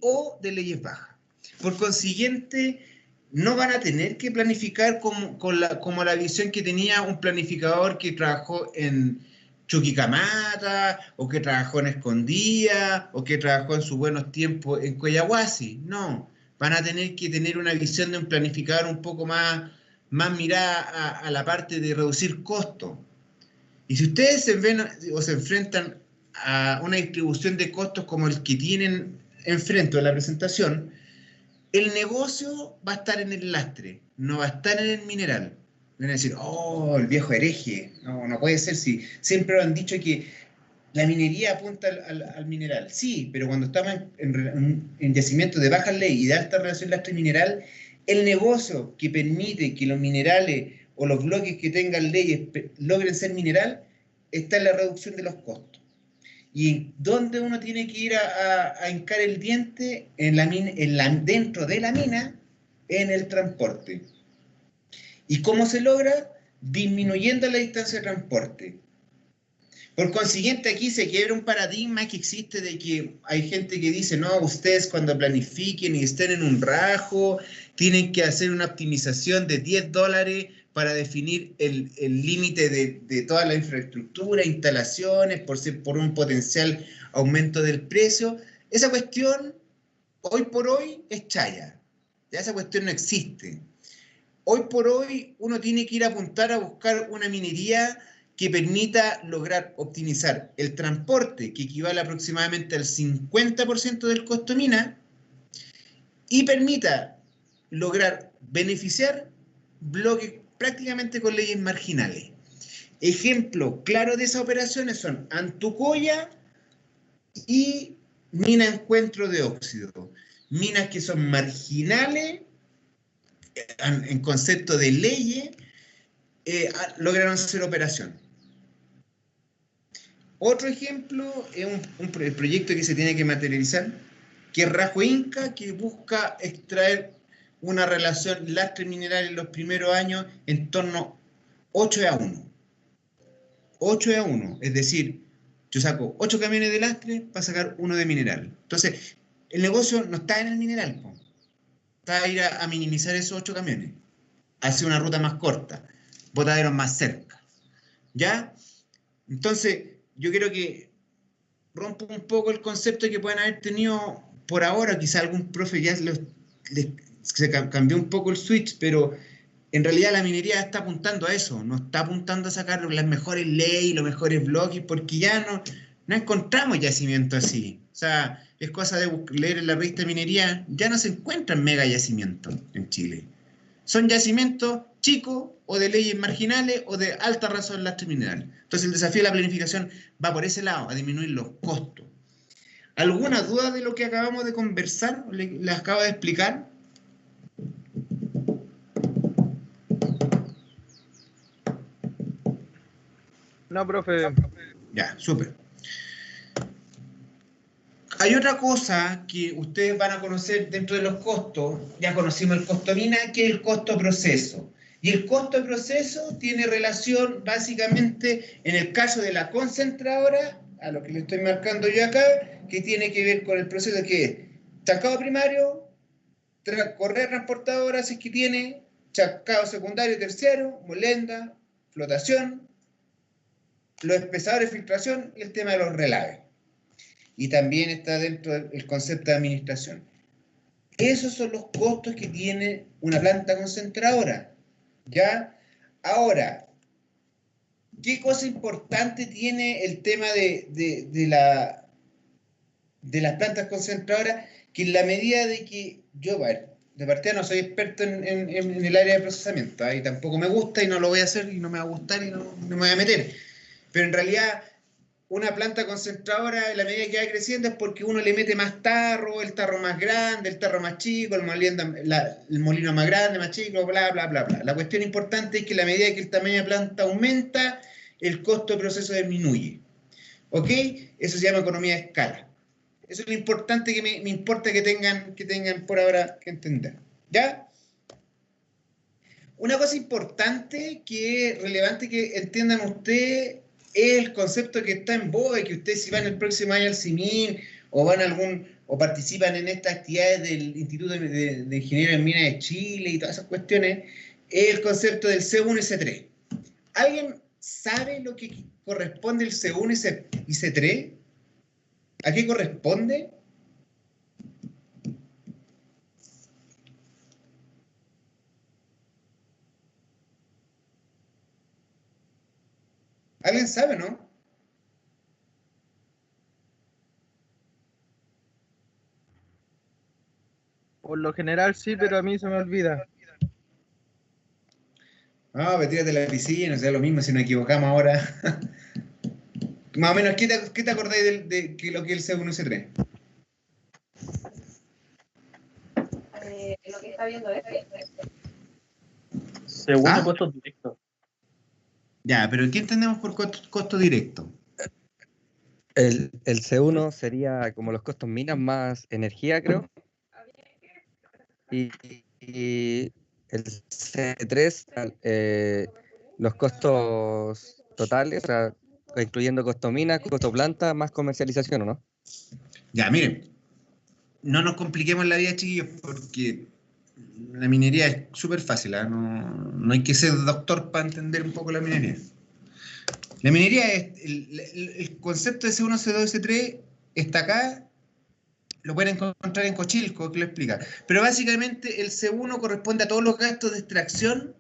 O de leyes bajas. Por consiguiente, no van a tener que planificar como la visión que tenía un planificador que trabajó en Chuquicamata, o que trabajó en Escondida, o que trabajó en sus buenos tiempos en Coyahuasi. No, van a tener que tener una visión de un planificador un poco más mirada a la parte de reducir costos. Y si ustedes se ven o se enfrentan a una distribución de costos como el que tienen enfrente en la presentación, el negocio va a estar en el lastre, no va a estar en el mineral. Van a decir, oh, el viejo hereje. No puede ser, si siempre han dicho que la minería apunta al mineral. Sí, pero cuando estamos en yacimientos de baja ley y de alta relación lastre-mineral, el negocio que permite que los minerales o los bloques que tengan leyes logren ser mineral está en la reducción de los costos. ¿Y dónde uno tiene que ir a hincar el diente? Dentro de la mina, en el transporte. ¿Y cómo se logra? Disminuyendo la distancia de transporte. Por consiguiente, aquí se quiebra un paradigma que existe de que hay gente que dice, no, ustedes cuando planifiquen y estén en un rajo, tienen que hacer una optimización de $10 para definir el límite de toda la infraestructura, instalaciones, por un potencial aumento del precio. Esa cuestión, hoy por hoy, es chaya. Ya esa cuestión no existe. Hoy por hoy, uno tiene que ir a apuntar a buscar una minería que permita lograr optimizar el transporte, que equivale aproximadamente al 50% del costo mina, y permita lograr beneficiar bloques prácticamente con leyes marginales. Ejemplo claro de esas operaciones son Antucoya y Mina Encuentro de Óxido. Minas que son marginales en concepto de leyes, lograron hacer operación. Otro ejemplo es el proyecto que se tiene que materializar, que es Rajo Inca, que busca extraer una relación lastre-mineral en los primeros años en torno 8:1. 8:1, es decir, yo saco 8 camiones de lastre para sacar 1 de mineral. Entonces, el negocio no está en el mineral, está a ir a minimizar esos 8 camiones, hacer una ruta más corta, botaderos más cerca. ¿Ya? Entonces, yo creo que rompo un poco el concepto que pueden haber tenido por ahora, quizá algún profe ya se cambió un poco el switch, pero en realidad la minería está apuntando a eso, no está apuntando a sacar las mejores leyes, los mejores bloques, porque ya no encontramos yacimientos así. O sea, es cosa de leer en la revista de minería, ya no se encuentran mega yacimientos en Chile. son yacimientos chicos o de leyes marginales o de alta razón en las terminales. Entonces el desafío de la planificación va por ese lado, a disminuir los costos. ¿Alguna duda de lo que acabamos de conversar? ¿Les acabo de explicar? No, profe. Ya, súper. Hay otra cosa que ustedes van a conocer dentro de los costos. Ya conocimos el costo mina, que es el costo proceso. Y el costo proceso tiene relación básicamente, en el caso de la concentradora, a lo que le estoy marcando yo acá, que tiene que ver con el proceso que es chascado primario, correa transportadora, si es que tiene, chascado secundario y terciario, molenda, flotación, los espesadores de filtración y el tema de los relaves. Y también está dentro del concepto de administración. Esos son los costos que tiene una planta concentradora. ¿Ya? Ahora, ¿qué cosa importante tiene el tema de las plantas concentradoras? Que en la medida de que yo, bueno, de partida no soy experto en el área de procesamiento, y tampoco me gusta y no lo voy a hacer y no me va a gustar y no me voy a meter. Pero en realidad, una planta concentradora, en la medida que va creciendo, es porque uno le mete más tarro, el tarro más grande, el tarro más chico, el molino más grande, más chico, bla, bla, bla, bla. La cuestión importante es que en la medida que el tamaño de planta aumenta, el costo de proceso disminuye. ¿Ok? Eso se llama economía de escala. Eso es lo importante que me importa que tengan por ahora que entender. ¿Ya? Una cosa importante que es relevante que entiendan ustedes es el concepto que está en boga y que ustedes si van el próximo año al CIMIN o van o participan en estas actividades del Instituto de Ingeniería en Minas de Chile y todas esas cuestiones, es el concepto del C1 y C3. ¿Alguien sabe lo que corresponde el C1 y C3? ¿A qué corresponde? ¿Alguien sabe, no? Por lo general sí, pero a mí se me olvida. No, pues tírate la piscina, o sea, lo mismo si nos equivocamos ahora. Más o menos, ¿qué te acordáis de lo que es el C1 y C3? Lo que está viendo es. Segundo costo directo. Ya, pero ¿qué entendemos por costo directo? El C1 sería como los costos minas más energía, creo. Y el C3, los costos totales, o sea, incluyendo costo minas, costo planta, más comercialización, ¿o no? Ya, miren, no nos compliquemos la vida, chiquillos, porque la minería es súper fácil, ¿eh? No hay que ser doctor para entender un poco la minería. La minería es, el concepto de C1, C2 y C3 está acá, lo pueden encontrar en Cochilco, que lo explica. Pero básicamente el C1 corresponde a todos los gastos de extracción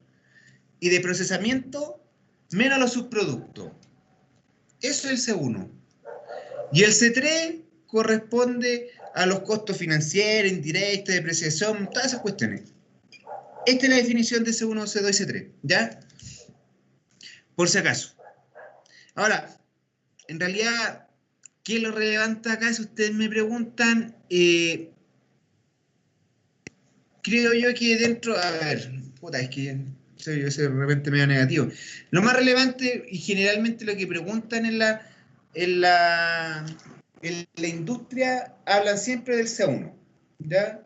y de procesamiento, menos los subproductos. Eso es el C1. Y el C3 corresponde a los costos financieros, indirectos, depreciación, todas esas cuestiones. Esta es la definición de C1, C2 y C3, ¿ya? Por si acaso. Ahora, en realidad, ¿qué es lo relevante acá? Si ustedes me preguntan, creo yo que dentro, a ver, puta, es que soy de repente medio negativo. Lo más relevante y generalmente lo que preguntan en la industria hablan siempre del C1, ¿ya?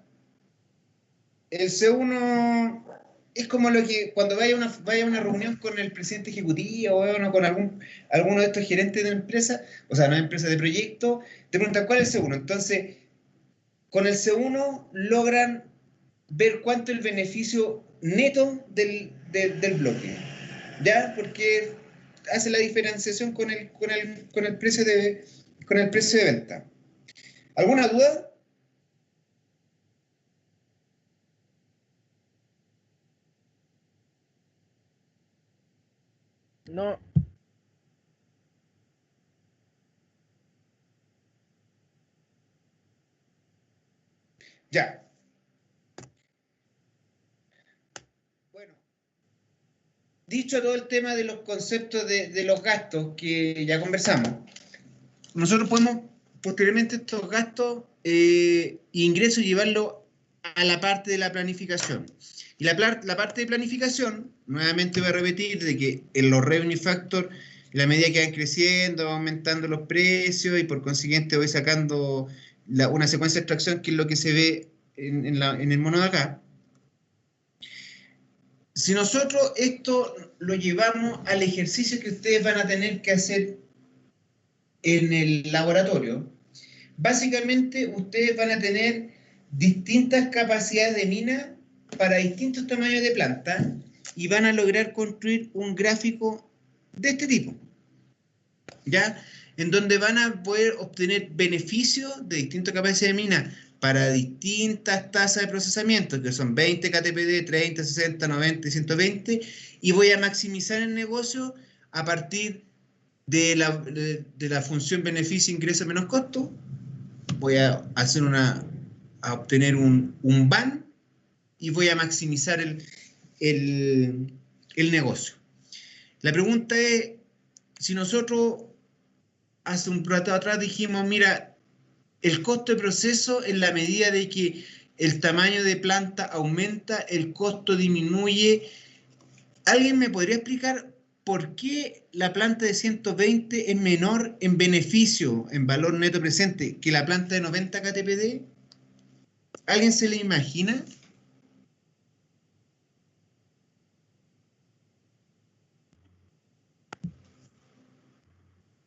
El C1 es como lo que cuando vaya a una reunión con el presidente ejecutivo o con alguno de estos gerentes de empresa, o sea, no de empresa de proyecto, te preguntan cuál es el C1. Entonces, con el C1 logran ver cuánto es el beneficio neto del bloque, ¿ya? Porque hace la diferenciación con el precio de venta. ¿Alguna duda? No. Ya. dicho todo el tema de los conceptos de los gastos que ya conversamos, nosotros podemos posteriormente estos gastos e ingresos llevarlos a la parte de la planificación. Y la parte de planificación, nuevamente voy a repetir, de que en los revenue factor, en la medida que van creciendo, van aumentando los precios y por consiguiente voy sacando una secuencia de extracción, que es lo que se ve en el mono de acá. Si nosotros esto lo llevamos al ejercicio que ustedes van a tener que hacer en el laboratorio, básicamente ustedes van a tener distintas capacidades de mina para distintos tamaños de planta y van a lograr construir un gráfico de este tipo, ¿ya? En donde van a poder obtener beneficios de distintas capacidades de mina para distintas tasas de procesamiento, que son 20 KTPD, 30, 60, 90 y 120, y voy a maximizar el negocio a partir de la función beneficio, ingreso menos costo. Voy a hacer a obtener un BAN y voy a maximizar el negocio. La pregunta es, si nosotros hace un rato atrás dijimos, mira, el costo de proceso en la medida de que el tamaño de planta aumenta, el costo disminuye. ¿Alguien me podría explicar por qué la planta de 120 es menor en beneficio, en valor neto presente, que la planta de 90 KTPD? ¿Alguien se le imagina?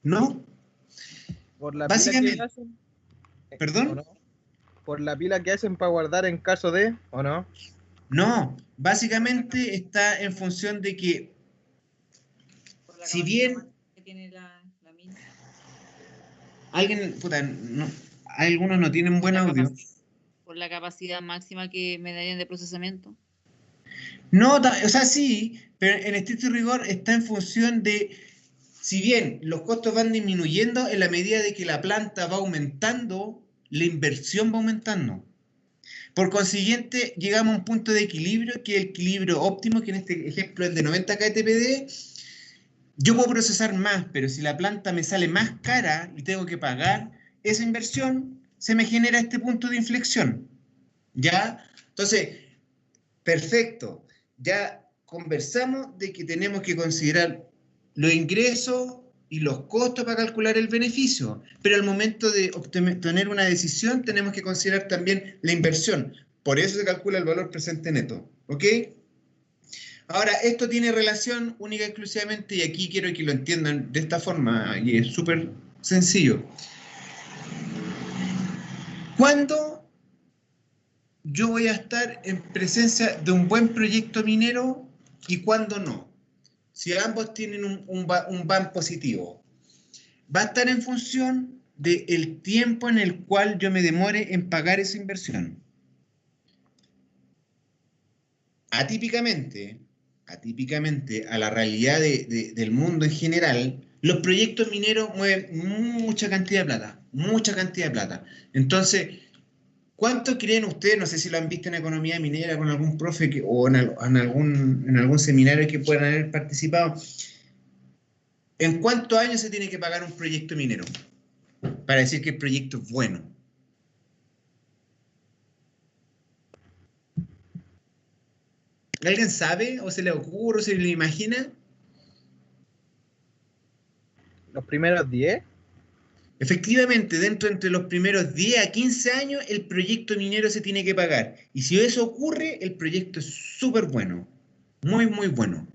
¿No? Por la Básicamente, pila que hacen, ¿perdón? ¿o no? Por la pila que hacen para guardar en caso de, ¿o no? No, básicamente está en función de que, Por la si capacidad bien máxima que tiene la mina. alguien, puta, no, algunos no tienen buen audio. Por la capacidad máxima que me darían de procesamiento. No, o sea, sí, pero en estricto rigor está en función de, si bien los costos van disminuyendo en la medida de que la planta va aumentando, la inversión va aumentando. Por consiguiente, llegamos a un punto de equilibrio, que es el equilibrio óptimo, que en este ejemplo es de 90 KTPD. Yo puedo procesar más, pero si la planta me sale más cara y tengo que pagar esa inversión, se me genera este punto de inflexión. ¿Ya? Entonces, perfecto. Ya conversamos de que tenemos que considerar los ingresos y los costos para calcular el beneficio, pero al momento de obtener una decisión tenemos que considerar también la inversión. Por eso se calcula el valor presente neto. ¿Ok? Ahora, esto tiene relación única y exclusivamente, y aquí quiero que lo entiendan de esta forma, y es súper sencillo. ¿Cuándo yo voy a estar en presencia de un buen proyecto minero y cuándo no? Si ambos tienen un BAN positivo, va a estar en función del tiempo en el cual yo me demore en pagar esa inversión. Atípicamente a la realidad del mundo en general, los proyectos mineros mueven mucha cantidad de plata. Entonces, ¿cuánto creen ustedes? No sé si lo han visto en economía minera con algún profe o en algún seminario que puedan haber participado. ¿En cuántos años se tiene que pagar un proyecto minero para decir que el proyecto es bueno? ¿Alguien sabe o se le ocurre o se le imagina? ¿Los primeros 10? Efectivamente, entre los primeros 10 a 15 años, el proyecto minero se tiene que pagar. Y si eso ocurre, el proyecto es súper bueno. Muy, muy bueno.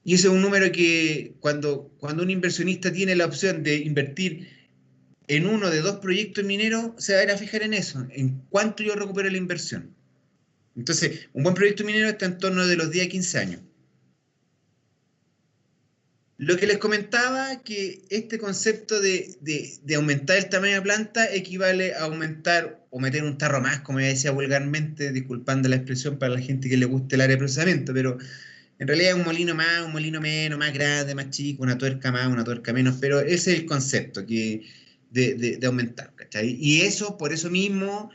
Y ese es un número que cuando un inversionista tiene la opción de invertir en uno de 2 proyectos mineros, se va a ir a fijar en eso, en cuánto yo recupero la inversión. Entonces, un buen proyecto minero está en torno de los 10 a 15 años. Lo que les comentaba, que este concepto de aumentar el tamaño de planta equivale a aumentar o meter un tarro más, como ya decía vulgarmente, disculpando la expresión para la gente que le guste el área de procesamiento, pero en realidad es un molino más, un molino menos, más grande, más chico, una tuerca más, una tuerca menos, pero ese es el concepto de aumentar, ¿cachai? Y eso, por eso mismo,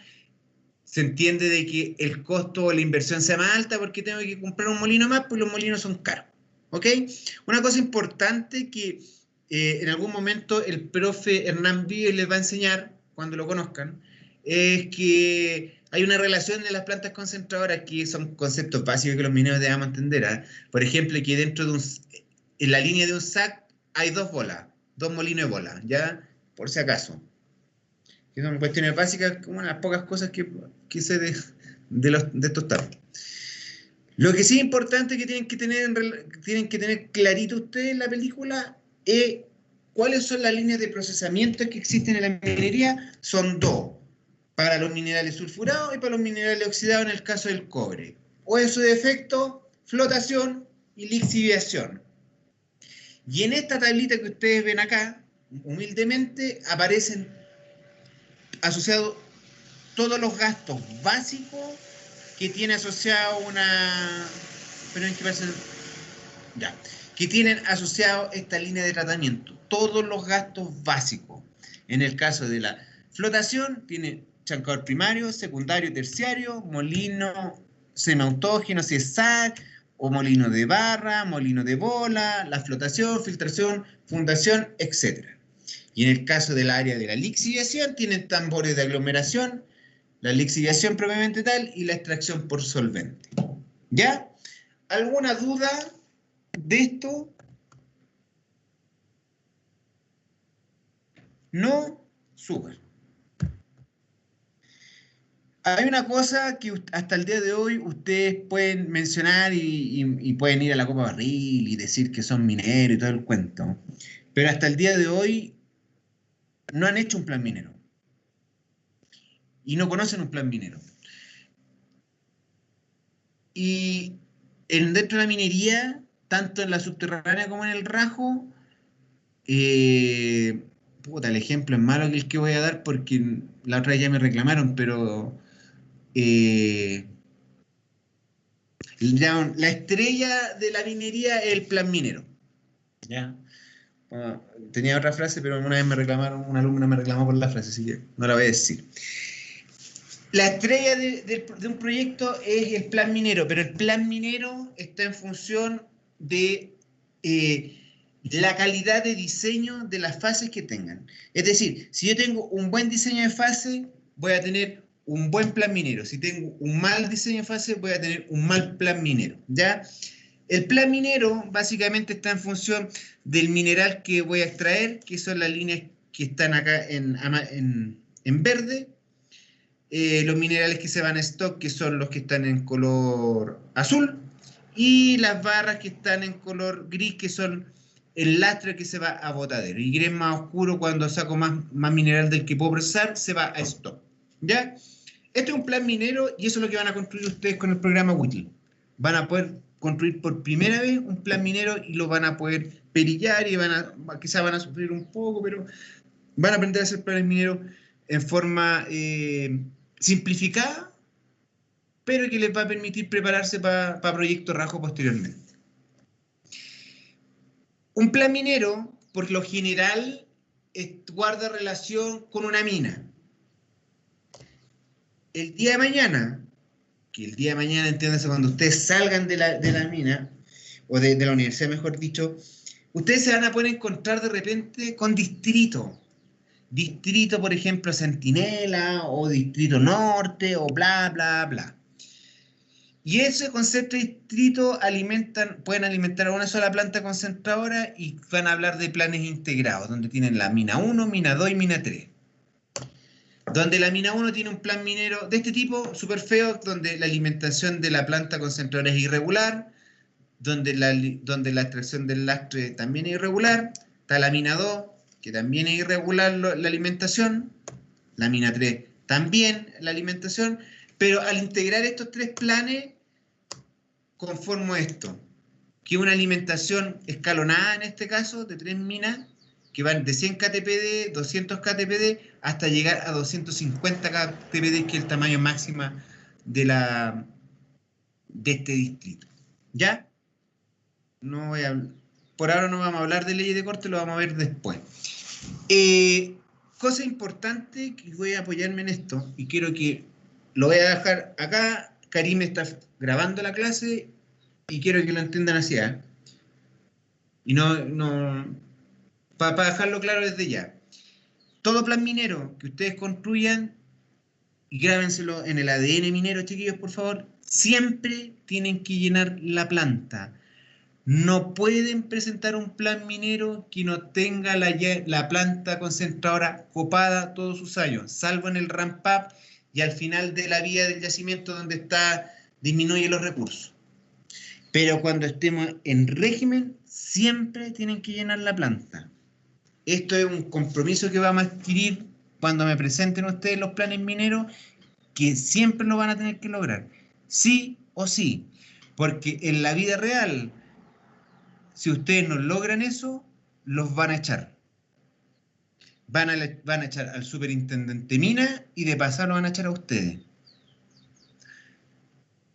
se entiende de que el costo o la inversión sea más alta porque tengo que comprar un molino más, pues los molinos son caros. ¿Ok? Una cosa importante que en algún momento el profe Hernán Vives les va a enseñar, cuando lo conozcan, es que hay una relación de las plantas concentradoras que son conceptos básicos que los mineros debemos entender. ¿Eh? Por ejemplo, que dentro de en la línea de un SAC hay dos bolas, dos molinos de bola, ¿ya? Por si acaso. Que son cuestiones básicas, como una de las pocas cosas que sé de estos tabos. Lo que sí es importante que tienen que tener clarito ustedes en la película es cuáles son las líneas de procesamiento que existen en la minería. Son dos, para los minerales sulfurados y para los minerales oxidados en el caso del cobre. O en su defecto, flotación y lixiviación. Y en esta tablita que ustedes ven acá, humildemente, aparecen asociados todos los gastos básicos que tiene asociado que tienen asociado esta línea de tratamiento. Todos los gastos básicos. En el caso de la flotación, tiene chancador primario, secundario, terciario, molino semiautógeno, si es SAC, o molino de barra, molino de bola, la flotación, filtración, fundación, etc. Y en el caso del área de la lixiviación, tienen tambores de aglomeración, la lixiviación propiamente tal y la extracción por solvente. ¿Ya? ¿Alguna duda de esto? No, súper. Hay una cosa que hasta el día de hoy ustedes pueden mencionar y pueden ir a la Copa Barril y decir que son mineros y todo el cuento. Pero hasta el día de hoy no han hecho un plan minero. Y no conocen un plan minero. Y dentro de la minería, tanto en la subterránea como en el rajo, el ejemplo es malo que el que voy a dar porque la otra vez ya me reclamaron, pero la estrella de la minería es el plan minero. ¿Ya? Bueno, tenía otra frase, pero una vez una alumna me reclamó por la frase, así que no la voy a decir. La estrella de un proyecto es el plan minero, pero el plan minero está en función de la calidad de diseño de las fases que tengan. Es decir, si yo tengo un buen diseño de fase, voy a tener un buen plan minero. Si tengo un mal diseño de fase, voy a tener un mal plan minero. ¿Ya? El plan minero básicamente está en función del mineral que voy a extraer, que son las líneas que están acá en verde. Los minerales que se van a stock, que son los que están en color azul, y las barras que están en color gris, que son el lastre que se va a botadero. Y gris más oscuro, cuando saco más mineral del que puedo procesar, se va a stock. ¿Ya? Este es un plan minero y eso es lo que van a construir ustedes con el programa Whittle. Van a poder construir por primera vez un plan minero y lo van a poder perillar y quizás van a sufrir un poco, pero van a aprender a hacer planes mineros en forma simplificada, pero que les va a permitir prepararse para proyectos rajos posteriormente. Un plan minero, por lo general, guarda relación con una mina. El día de mañana, entiéndase, cuando ustedes salgan de la mina, o de la universidad, mejor dicho, ustedes se van a poder encontrar de repente con distritos. Distrito, por ejemplo, Centinela, o Distrito Norte, o bla, bla, bla. Y ese concepto de distrito pueden alimentar a una sola planta concentradora y van a hablar de planes integrados, donde tienen la mina 1, mina 2 y mina 3. Donde la mina 1 tiene un plan minero de este tipo, súper feo, donde la alimentación de la planta concentradora es irregular, donde la extracción del lastre también es irregular. Está la mina 2, que también es irregular la alimentación. La mina 3 también la alimentación. Pero al integrar estos tres planes, conformo esto, que una alimentación escalonada en este caso, de 3 minas, que van de 100 ktpd, 200 ktpd, hasta llegar a 250 ktpd, que es el tamaño máximo de este distrito. ¿Ya? Por ahora no vamos a hablar de leyes de corte, lo vamos a ver después. Cosa importante, que voy a apoyarme en esto, y quiero que lo voy a dejar acá. Karim está grabando la clase y quiero que lo entiendan así, ¿eh? Y para dejarlo claro desde ya. Todo plan minero que ustedes construyan, y grábenselo en el ADN minero, chiquillos, por favor, siempre tienen que llenar la planta. No pueden presentar un plan minero que no tenga la planta concentradora copada todos sus años, salvo en el ramp up y al final de la vía del yacimiento donde disminuye los recursos. Pero cuando estemos en régimen, siempre tienen que llenar la planta. Esto es un compromiso que vamos a adquirir cuando me presenten ustedes los planes mineros, que siempre lo van a tener que lograr, sí o sí, porque en la vida real, si ustedes no logran eso, los van a echar. Van a echar al superintendente Mina y de paso lo van a echar a ustedes.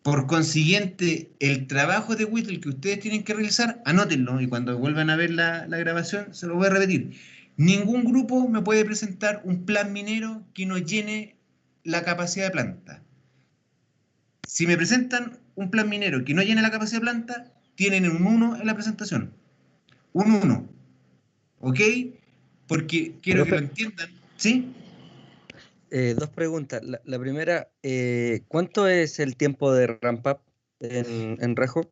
Por consiguiente, el trabajo de Whittle que ustedes tienen que realizar, anótenlo y cuando vuelvan a ver la grabación se lo voy a repetir. Ningún grupo me puede presentar un plan minero que no llene la capacidad de planta. Si me presentan un plan minero que no llene la capacidad de planta, tienen un 1 en la presentación. Un 1. ¿Ok? Porque quiero que lo entiendan. ¿Sí? Dos preguntas. La primera, ¿cuánto es el tiempo de ramp up en Rajo?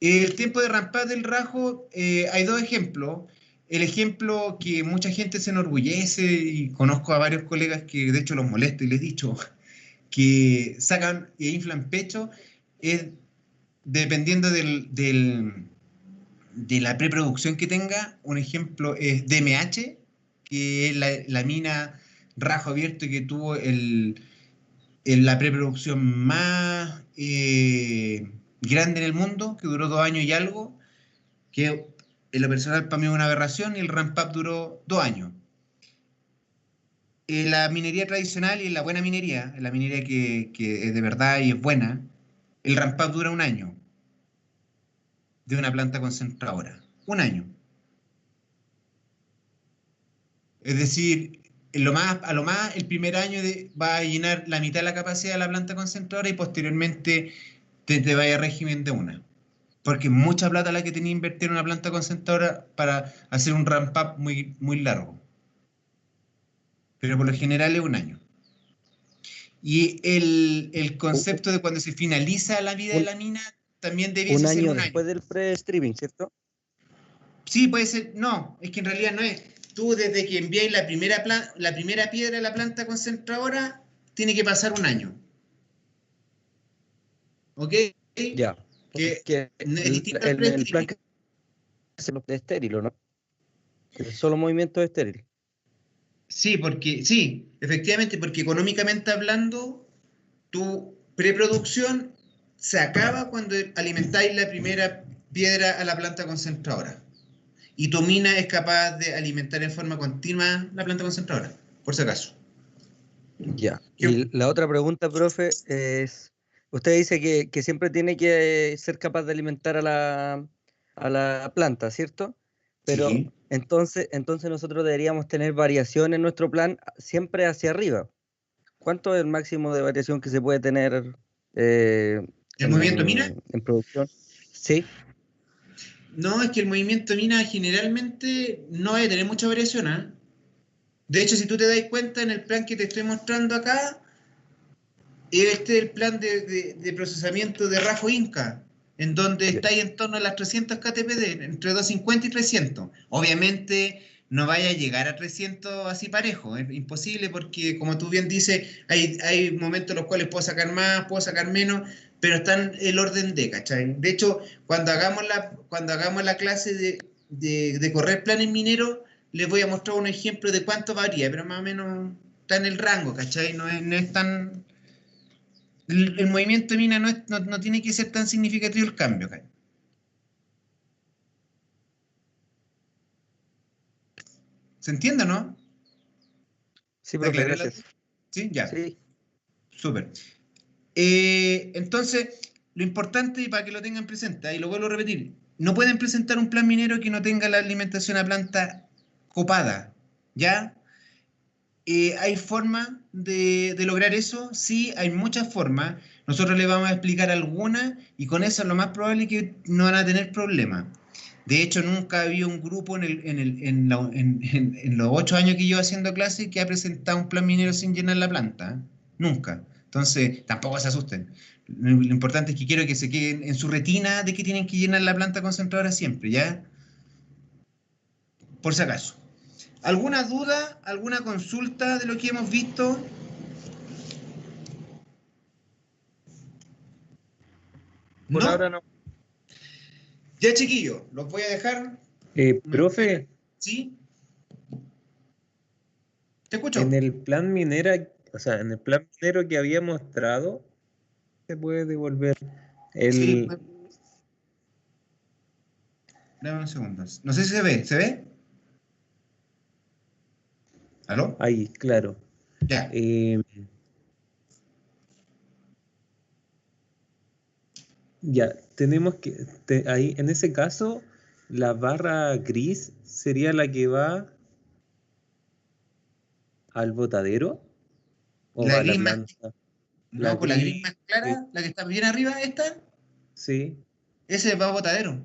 El tiempo de ramp up del Rajo, hay dos ejemplos. El ejemplo que mucha gente se enorgullece, y conozco a varios colegas que de hecho los molesto y les he dicho que sacan e inflan pecho, es dependiendo de la preproducción que tenga. Un ejemplo es DMH, que es la mina Rajo Abierto que tuvo la preproducción más grande en el mundo, que duró 2 años y algo, que en lo personal para mí es una aberración, y el ramp up duró 2 años. La minería tradicional y la buena minería, la minería que es de verdad y es buena, el ramp up dura 1 año de una planta concentradora. 1 año. Es decir, a lo más el primer año va a llenar la mitad de la capacidad de la planta concentradora y posteriormente te vaya a régimen de una. Porque es mucha plata la que tenía que invertir en una planta concentradora para hacer un ramp up muy, muy largo. Pero por lo general es 1 año. Y el concepto de cuando se finaliza la vida de la mina también debiese ser 1 año. Después del pre-streaming, ¿cierto? Sí, puede ser. No, es que en realidad no es. Tú desde que envías la primera piedra a la planta concentradora, tiene que pasar 1 año. ¿Ok? Ya. Que es distinto al el plan que es estéril, ¿no? El solo movimiento es estéril. Sí, efectivamente, porque económicamente hablando, tu preproducción se acaba cuando alimentáis la primera piedra a la planta concentradora. Y tu mina es capaz de alimentar en forma continua la planta concentradora, por si acaso. Ya. Y la otra pregunta, profe, es, usted dice que siempre tiene que ser capaz de alimentar a la planta, ¿cierto? Pero sí. entonces nosotros deberíamos tener variación en nuestro plan siempre hacia arriba. ¿Cuánto es el máximo de variación que se puede tener ¿El movimiento mina? En producción? Sí. No, es que el movimiento mina generalmente no va a tener mucha variación, ¿eh? De hecho, si tú te das cuenta en el plan que te estoy mostrando acá, este es el plan de procesamiento de Rajo Inca, en donde está ahí en torno a las 300 KTPD, entre 250 y 300. Obviamente no vaya a llegar a 300 así parejo, es imposible porque, como tú bien dices, hay momentos en los cuales puedo sacar más, puedo sacar menos, pero está en el orden de, ¿cachai? De hecho, cuando hagamos la clase de correr planes mineros, les voy a mostrar un ejemplo de cuánto varía, pero más o menos está en el rango, ¿cachai? No es tan... El movimiento de mina no tiene que ser tan significativo el cambio, ¿cachai? ¿Se entiende o no? Sí, profe, gracias. ¿Sí? Ya. Sí. Súper. Entonces, lo importante, y para que lo tengan presente, y lo vuelvo a repetir, no pueden presentar un plan minero que no tenga la alimentación a planta copada, ¿ya? ¿Hay forma de lograr eso? Sí, hay muchas formas. Nosotros les vamos a explicar algunas y con eso lo más probable es que no van a tener problemas. De hecho, nunca había un grupo en los 8 años que llevo haciendo clases que ha presentado un plan minero sin llenar la planta. ¿Eh? Nunca. Entonces, tampoco se asusten. Lo importante es que quiero que se queden en su retina de que tienen que llenar la planta concentradora siempre, ¿ya? Por si acaso. ¿Alguna duda, alguna consulta de lo que hemos visto? Por ¿No? ahora no. Ya, chiquillos, los voy a dejar. Profe, ¿Sí? Te escucho. en el plan minera, o sea, en el plan minero que había mostrado, se puede devolver el. Sí. Dame un segundo. No sé si se ve. ¿Se ve? ¿Aló? Ahí, claro. Ya. Ya, tenemos que, ahí, en ese caso, la barra gris sería la que va al botadero o La a la gris más, planta. no, pues la gris más clara, la que está bien arriba, esta, Sí. ese va a botadero.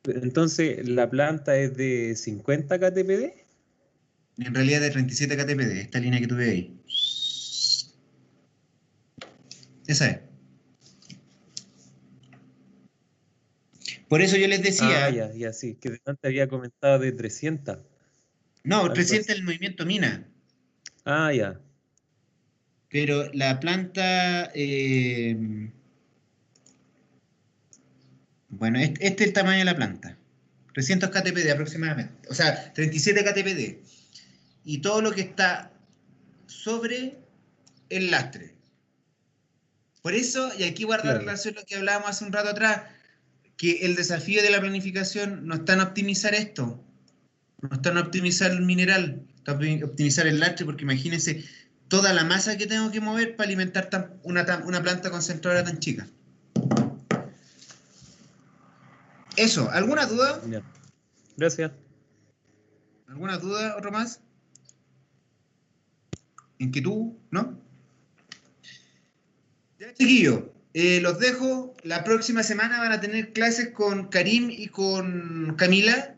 Entonces, ¿la planta es de 50 kTpd? En realidad de 37 kTpd, esta línea que tuve ahí. Esa es. Por eso yo les decía. Ah, ya, sí, que antes había comentado de 300. No, Algo 300 así. el movimiento mina. Ah, ya. Pero la planta. Bueno, este es el tamaño de la planta. 300 kTpd aproximadamente. O sea, 37 kTpd. Y todo lo que está sobre el lastre. Por eso, y aquí guarda Claro. relación a lo que hablábamos hace un rato atrás, que el desafío de la planificación no está en optimizar esto, no está en optimizar el mineral, está en optimizar el lastre, porque imagínense toda la masa que tengo que mover para alimentar una planta concentradora tan chica. Eso, ¿alguna duda? Ya. Gracias. ¿Alguna duda, otro más? ¿Inquietud? ¿No? Ya, chiquillos, los dejo. La próxima semana van a tener clases con Karim y con Camila,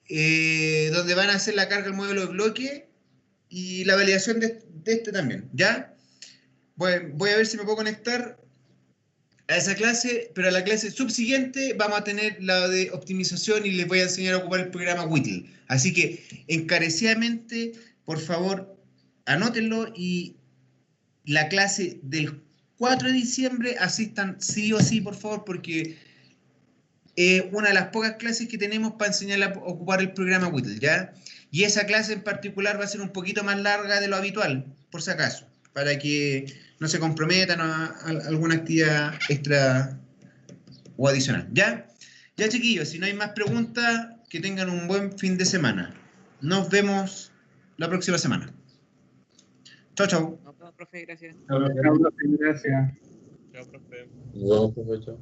donde van a hacer la carga del modelo de bloque y la validación de este también, ¿ya? Voy a ver si me puedo conectar a esa clase, pero a la clase subsiguiente vamos a tener la de optimización y les voy a enseñar a ocupar el programa Whittle. Así que, encarecidamente, por favor, anótenlo y la clase del 4 de diciembre asistan sí o sí, por favor, porque es una de las pocas clases que tenemos para enseñar a ocupar el programa Whittle, ¿ya? Y esa clase en particular va a ser un poquito más larga de lo habitual, por si acaso, para que no se comprometan a alguna actividad extra o adicional, ¿ya? Ya, chiquillos, si no hay más preguntas, que tengan un buen fin de semana. Nos vemos la próxima semana. Chao, chao. Nos vemos, profe, gracias. Gracias. Chao, profe. Chao.